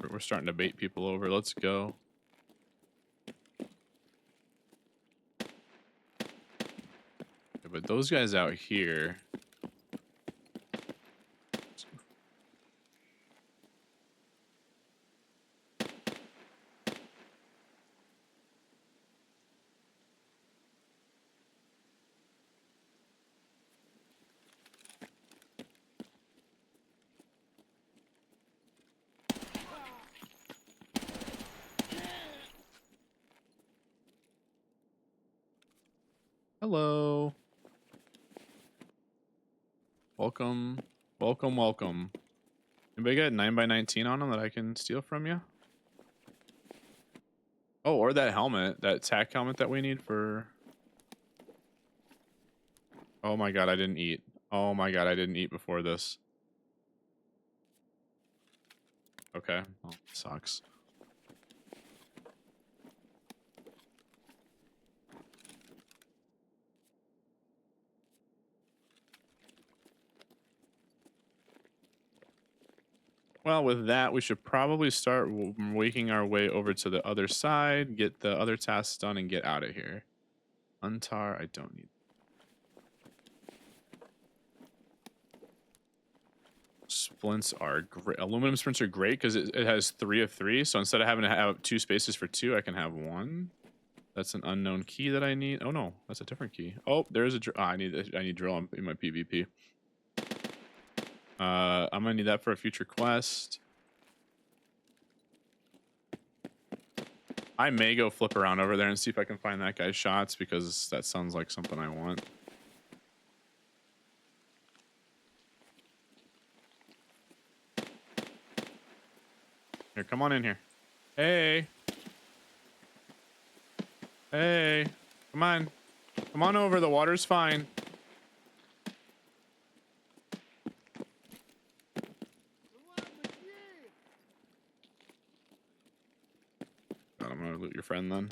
We're starting to bait people over. Let's go. Okay, but those guys out here. Hello. Welcome. Welcome, welcome. Anybody got 9x19 on them that I can steal from you? Oh, or that helmet, that tack helmet that we need for... Oh my god, I didn't eat. Oh my god, I didn't eat before this. Okay, well, sucks. Well, with that, we should probably start waking our way over to the other side, get the other tasks done, and get out of here. Untar, I don't need. Splints are great. Aluminum splints are great because it has 3 of 3. So instead of having to have 2 spaces for 2, I can have 1. That's an unknown key that I need. Oh no, that's a different key. Oh, there's a drill. I need drill in my PvP. I'm gonna need that for a future quest. I may go flip around over there and see if I can find that guy's shots because that sounds like something I want. Here, come on in here. Hey. Hey. Come on. Come on over. The water's fine. God, I'm gonna loot your friend then.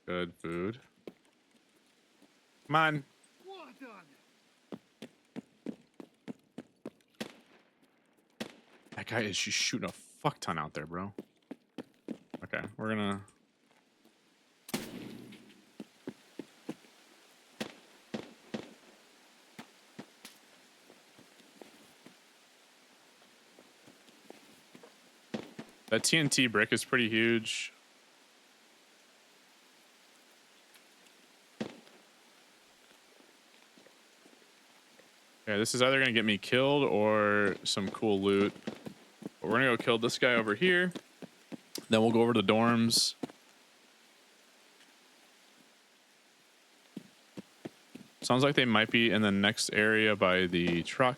Good food. Come on. That guy is just shooting a fuck ton out there, bro. Okay, we're gonna... That TNT brick is pretty huge. this is either gonna get me killed or some cool loot. But we're gonna go kill this guy over here. Then we'll go over to the dorms. Sounds like they might be in the next area by the truck.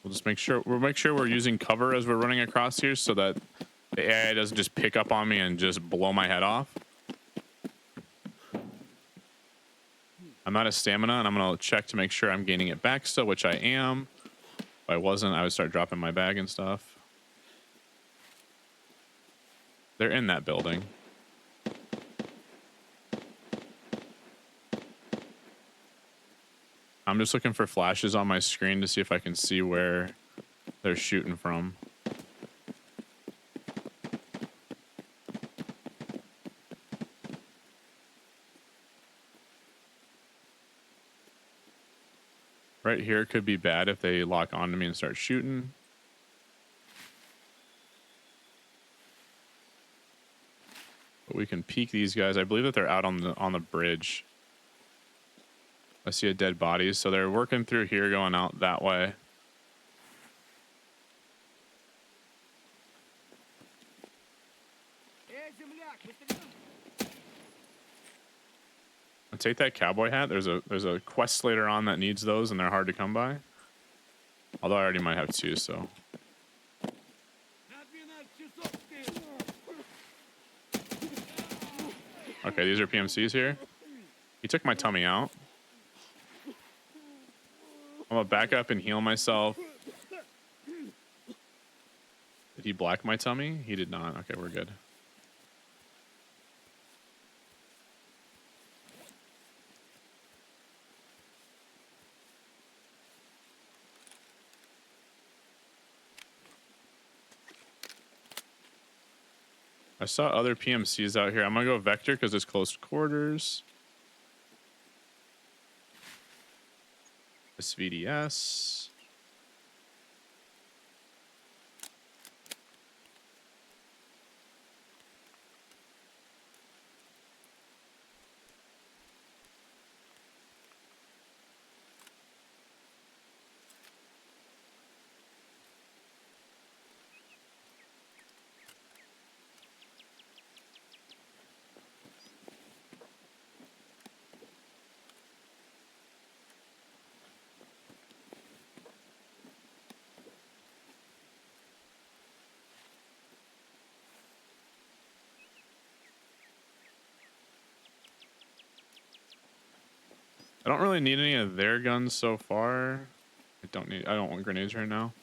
We'll just make sure we're using cover as we're running across here so that the AI doesn't just pick up on me and just blow my head off. I'm out of stamina, and I'm gonna check to make sure I'm gaining it back still, which I am. If I wasn't, I would start dropping my bag and stuff. They're in that building. I'm just looking for flashes on my screen to see if I can see where they're shooting from. Right here could be bad if they lock onto me and start shooting. But we can peek these guys. I believe that they're out on the bridge. I see a dead body, so they're working through here, going out that way. I'll take that cowboy hat. There's a quest later on that needs those, and they're hard to come by. Although I already might have two, so. Okay, these are PMCs here. He took my tummy out. I'm gonna back up and heal myself. Did he black my tummy? He did not. Okay, we're good. I saw other PMCs out here. I'm gonna go Vector because it's close quarters. SVDS. I don't really need any of their guns so far. I don't want grenades right now.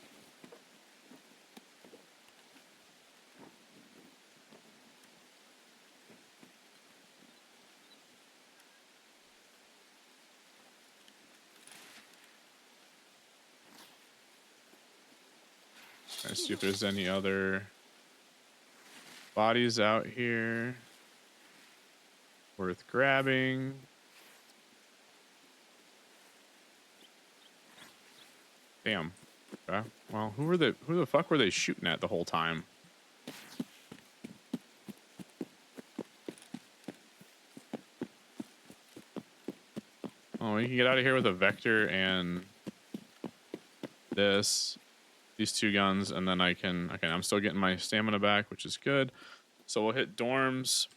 Let's see if there's any other bodies out here worth grabbing. Damn. Okay. Well, who the fuck were they shooting at the whole time? Oh, we can get out of here with a Vector and these two guns, and then I can. Okay, I'm still getting my stamina back, which is good. So we'll hit dorms,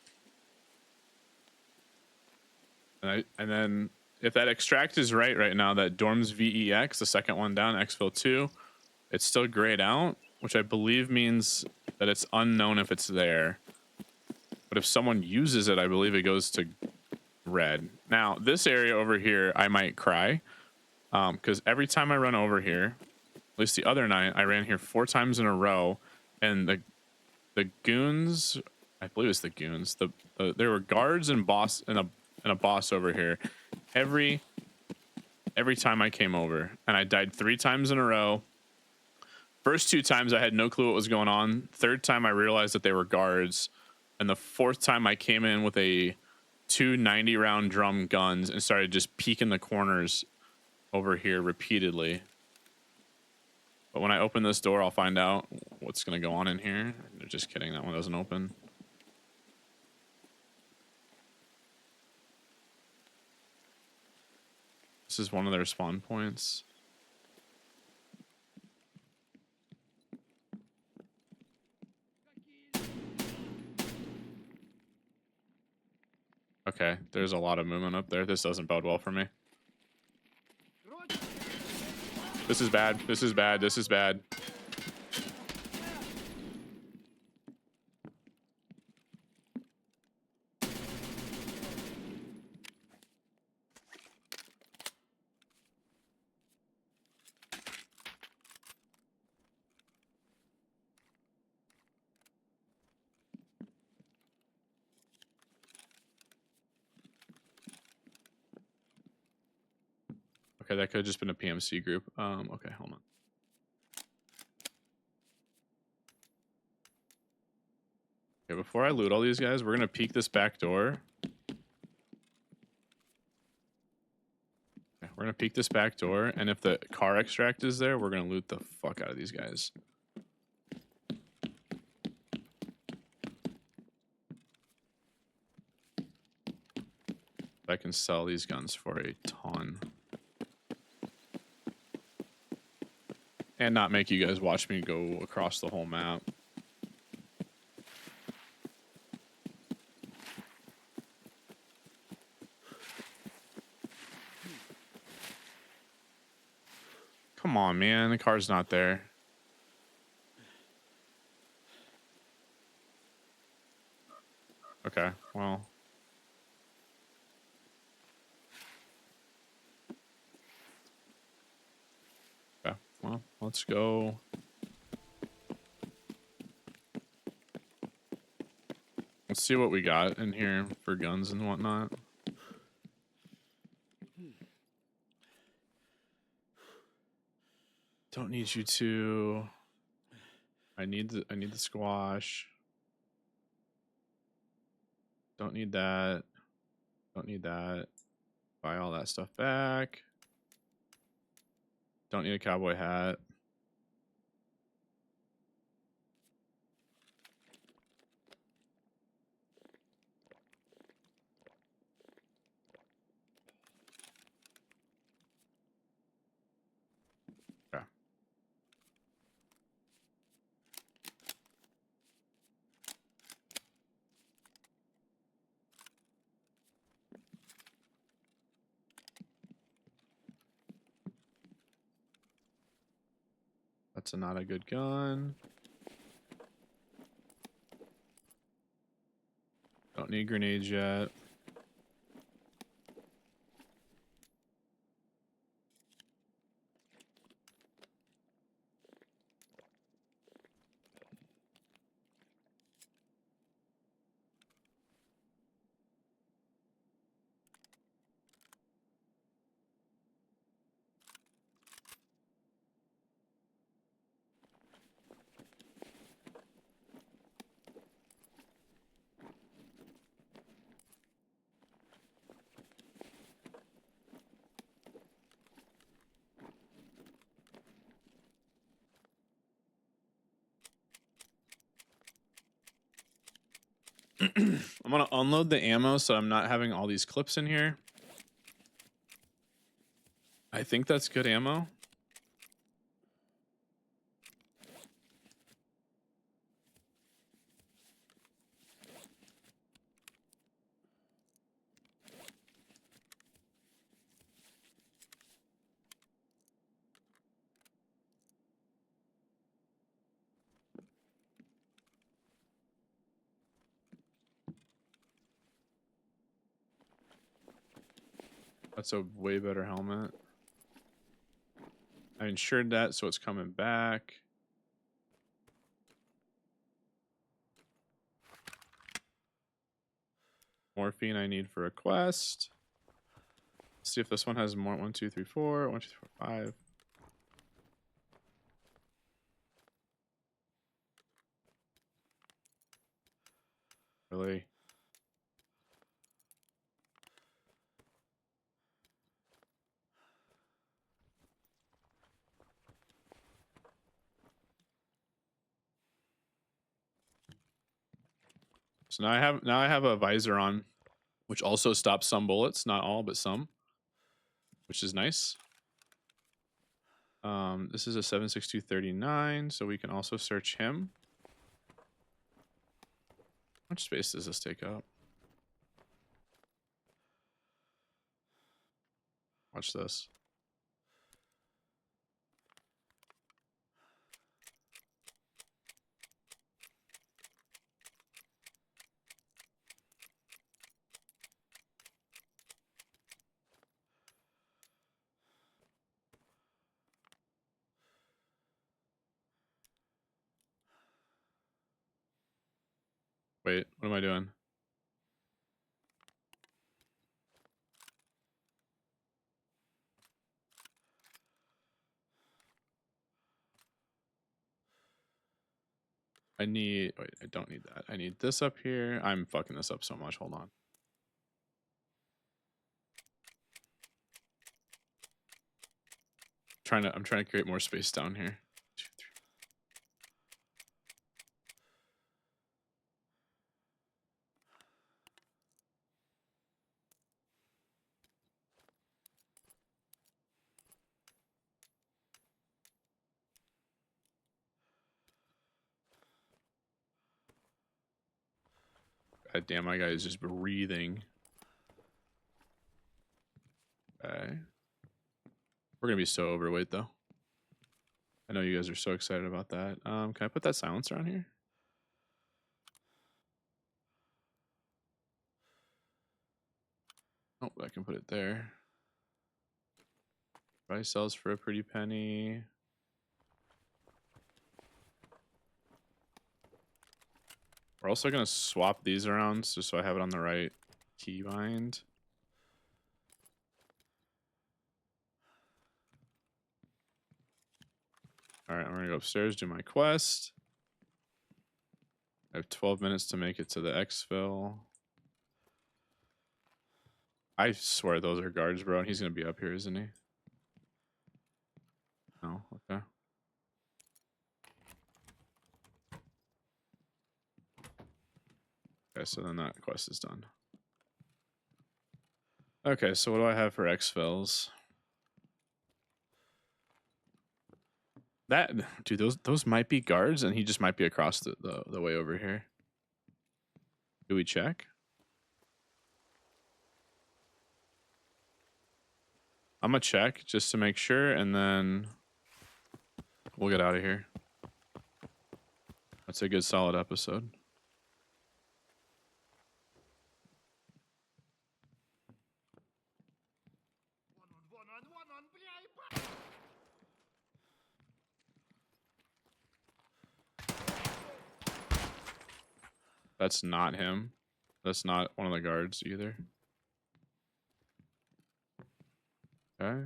and then if that extract is right now, that dorms VEX, the second one down, exfil 2, it's still grayed out, which I believe means that it's unknown if it's there. But if someone uses it, I believe it goes to red. Now, this area over here, I might cry, because every time I run over here, at least the other night, I ran here 4 times in a row, and the goons, I believe it's the goons, there were guards and a boss over here every time I came over, and I died 3 times in a row. First 2 times I had no clue what was going on. Third time I realized that they were guards, and the 4th time I came in with a 2 90-round drum guns and started just peeking the corners over here repeatedly. But when I open this door, I'll find out what's going to go on in here. Just kidding, that one doesn't open. This is one of their spawn points. Okay, there's a lot of movement up there. This doesn't bode well for me. This is bad. This is bad. This is bad. Okay, that could have just been a PMC group. Okay, hold on. Okay, before I loot all these guys, we're gonna peek this back door. Okay, we're gonna peek this back door, and if the car extract is there, we're gonna loot the fuck out of these guys. I can sell these guns for a ton. And not make you guys watch me go across the whole map. Come on, man. The car's not there. Okay, well. Okay, well, let's go. Let's see what we got in here for guns and whatnot. Don't need you to. I need the squash. Don't need that. Don't need that. Buy all that stuff back. Don't need a cowboy hat. Okay. That's not a good gun. Don't need grenades yet. I'm gonna unload the ammo so I'm not having all these clips in here. I think that's good ammo. That's a way better helmet. I insured that, so it's coming back. Morphine I need for a quest. Let's see if this one has more. 1, 2, 3, 4. 1, 2, 3, 4, 5. Really? So now I have a visor on, which also stops some bullets, not all, but some. which is nice. This is a 76239, so we can also search him. How much space does this take up? Watch this. Wait, what am I doing? Wait, I don't need that. I need this up here. I'm fucking this up so much. Hold on. I'm trying to create more space down here. 2, 3. God damn, my guy is just breathing. Okay. We're gonna be so overweight though. I know you guys are so excited about that. Can I put that silencer on here? Oh, I can put it there. Price sells for a pretty penny. We're also gonna swap these around just so I have it on the right keybind. All right, I'm gonna go upstairs, do my quest. I have 12 minutes to make it to the exfil. I swear those are guards, bro, and he's gonna be up here, isn't he? No, okay. Okay, so then that quest is done. Okay, so what do I have for exfils? That dude, those might be guards, and he just might be across the way over here. Do we check? I'm gonna check just to make sure, and then we'll get out of here. That's a good solid episode. That's not him. That's not one of the guards either. Okay.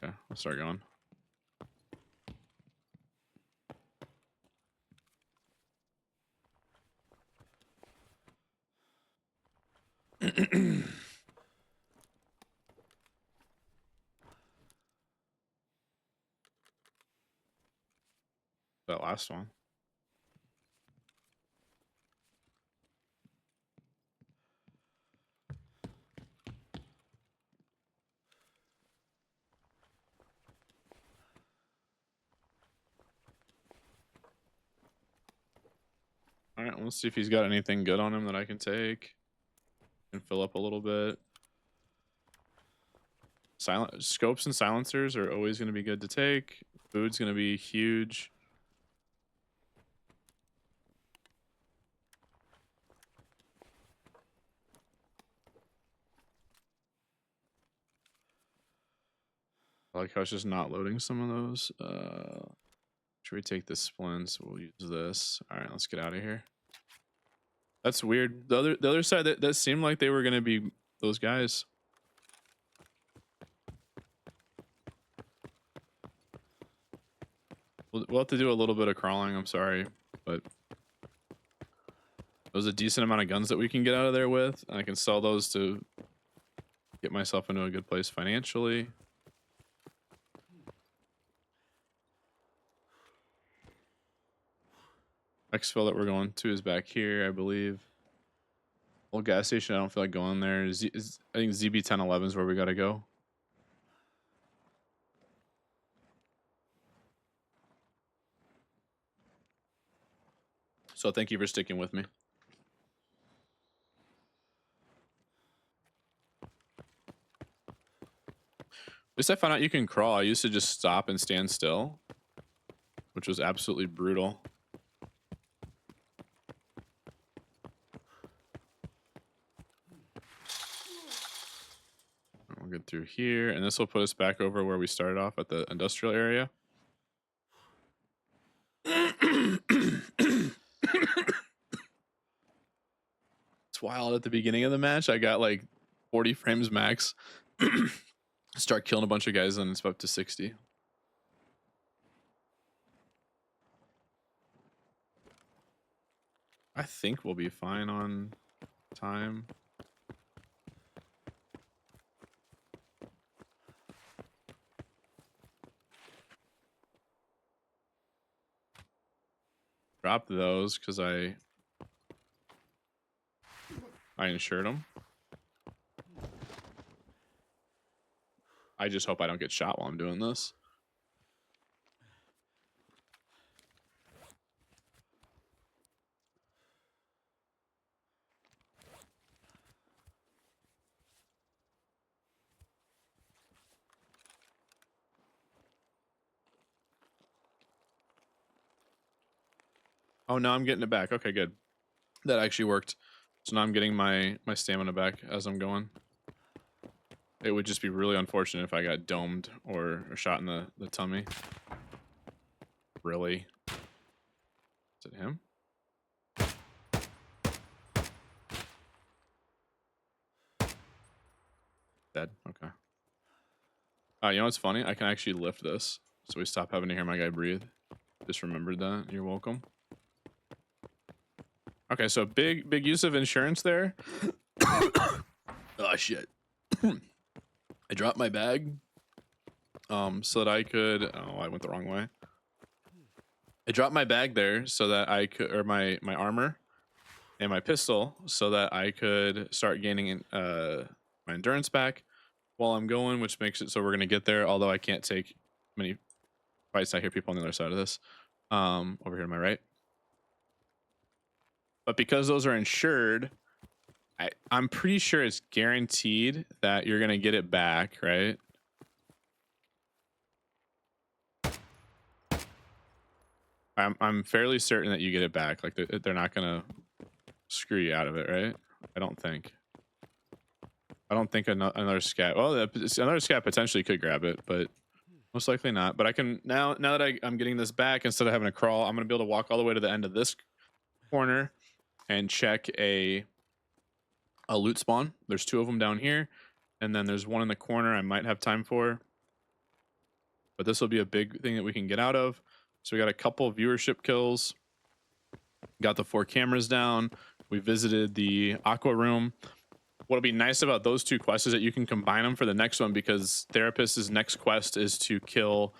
Okay, I'll start going. That last one. All right, let's see if he's got anything good on him that I can take and fill up a little bit. Silent scopes and silencers are always going to be good to take. Food's going to be huge. I like how it's just not loading some of those. Should we take the splints? We'll use this. All right, let's get out of here. That's weird. The other side, that seemed like they were going to be those guys. We'll have to do a little bit of crawling. I'm sorry, but there's a decent amount of guns that we can get out of there with, and I can sell those to get myself into a good place financially. Exfil that we're going to is back here, I believe. Old gas station, I don't feel like going there. I think ZB 1011 is where we gotta go. So thank you for sticking with me. At least I found out you can crawl. I used to just stop and stand still, which was absolutely brutal. We'll get through here, and this will put us back over where we started off at the industrial area. It's wild. At the beginning of the match, I got like 40 frames max. Start killing a bunch of guys, and it's up to 60. I think we'll be fine on time. Drop those because I insured them. I just hope I don't get shot while I'm doing this. Oh, no, I'm getting it back. Okay, good. That actually worked. So now I'm getting my stamina back as I'm going. It would just be really unfortunate if I got domed or shot in the tummy. Really? Is it him? Dead? Okay. You know what's funny? I can actually lift this. So we stop having to hear my guy breathe. Just remembered that. You're welcome. Okay, so big use of insurance there. Oh, shit. I dropped my bag. So that I could... Oh, I went the wrong way. I dropped my bag there so that I could... Or my armor and my pistol so that I could start gaining my endurance back while I'm going, which makes it so we're going to get there, although I can't take many fights. I hear people on the other side of this. Over here to my right. But because those are insured, I'm pretty sure it's guaranteed that you're going to get it back, right? I'm fairly certain that you get it back. Like they're not going to screw you out of it, right? I don't think another scat. Well, another scat potentially could grab it, but most likely not. But I can now that I'm getting this back, instead of having to crawl, I'm going to be able to walk all the way to the end of this corner and check a loot spawn. There's 2 of them down here, and then there's one in the corner I might have time for. But this will be a big thing that we can get out of. So we got a couple viewership kills. Got the 4 cameras down. We visited the aqua room. What'll be nice about those 2 quests is that you can combine them for the next one, because Therapist's next quest is to kill,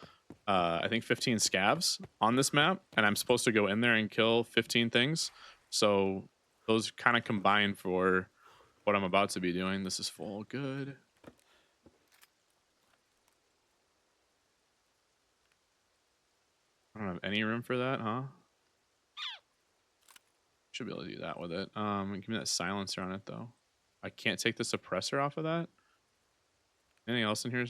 I think 15 scavs on this map, and I'm supposed to go in there and kill 15 things. So those kind of combine for what I'm about to be doing. This is full. Good. I don't have any room for that, huh? Should be able to do that with it. Give me that silencer on it, though. I can't take the suppressor off of that. Anything else in here?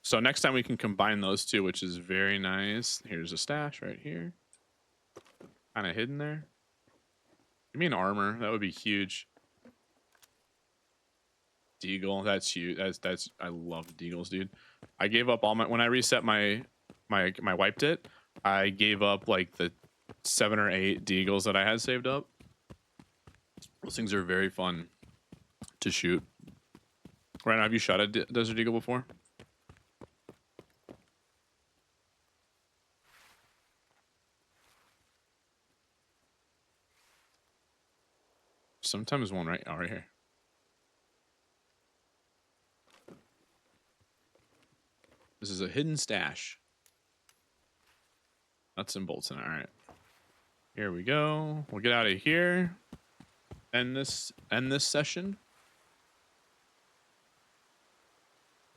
So next time we can combine those 2, which is very nice. Here's a stash right here. Kind of hidden there. Give me an armor. That would be huge. Deagle. That's huge. That's I love deagles, dude. I gave up all my... When I reset my wiped it, I gave up like the 7 or 8 deagles that I had saved up. Those things are very fun to shoot. Ryan, have you shot a Desert Eagle before? Sometimes one right here. This is a hidden stash. Nuts and bolts in it. All right. Here we go. We'll get out of here. End this session.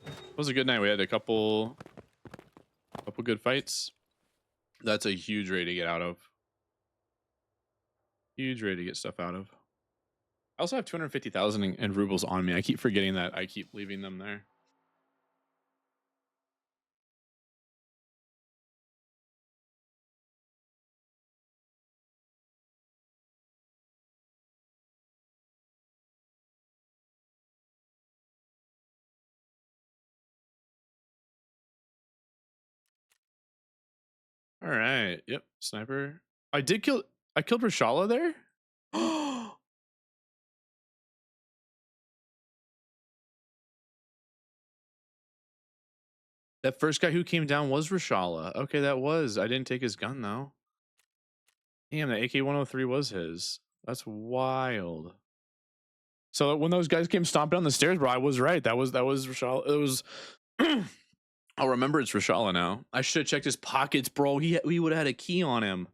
It was a good night. We had a couple good fights. That's a huge raid to get out of. Huge raid to get stuff out of. I also have 250,000 in rubles on me. I keep forgetting that. I keep leaving them there. All right. Yep. Sniper. I killed Rashala there. That first guy who came down was Rashala. Okay, that was. I didn't take his gun though. Damn, the AK-103 was his. That's wild. So when those guys came stomping down the stairs, bro, I was right. That was Rashala. It was. I'll remember it's Rashala now. I should have checked his pockets, bro. He would have had a key on him.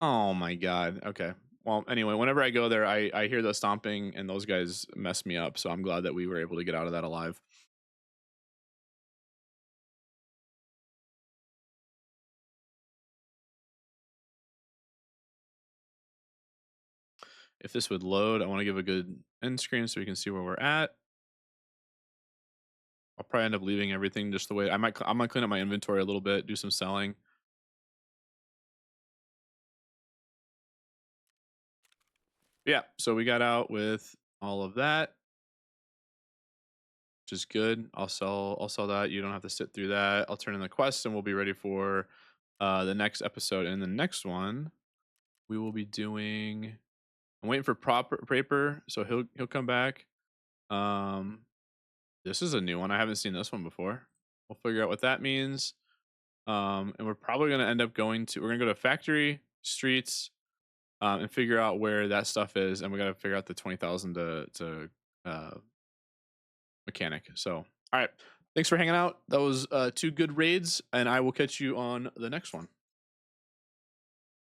Oh my god. Okay. Well, anyway, whenever I go there, I hear the stomping and those guys mess me up. So I'm glad that we were able to get out of that alive. If this would load, I want to give a good end screen so we can see where we're at. I'll probably end up leaving everything just the way I might clean up my inventory a little bit, do some selling. Yeah, so we got out with all of that, which is good. I'll sell that. You don't have to sit through that. I'll turn in the quest and we'll be ready for the next episode. And the next one we will be doing, I'm waiting for Paper, so he'll come back. This is a new one. I haven't seen this one before. We'll figure out what that means. And we're probably going to end up we're going to go to factory, streets, and figure out where that stuff is. And we got to figure out the 20,000 to mechanic. So, all right. Thanks for hanging out. That was 2 good raids, and I will catch you on the next one.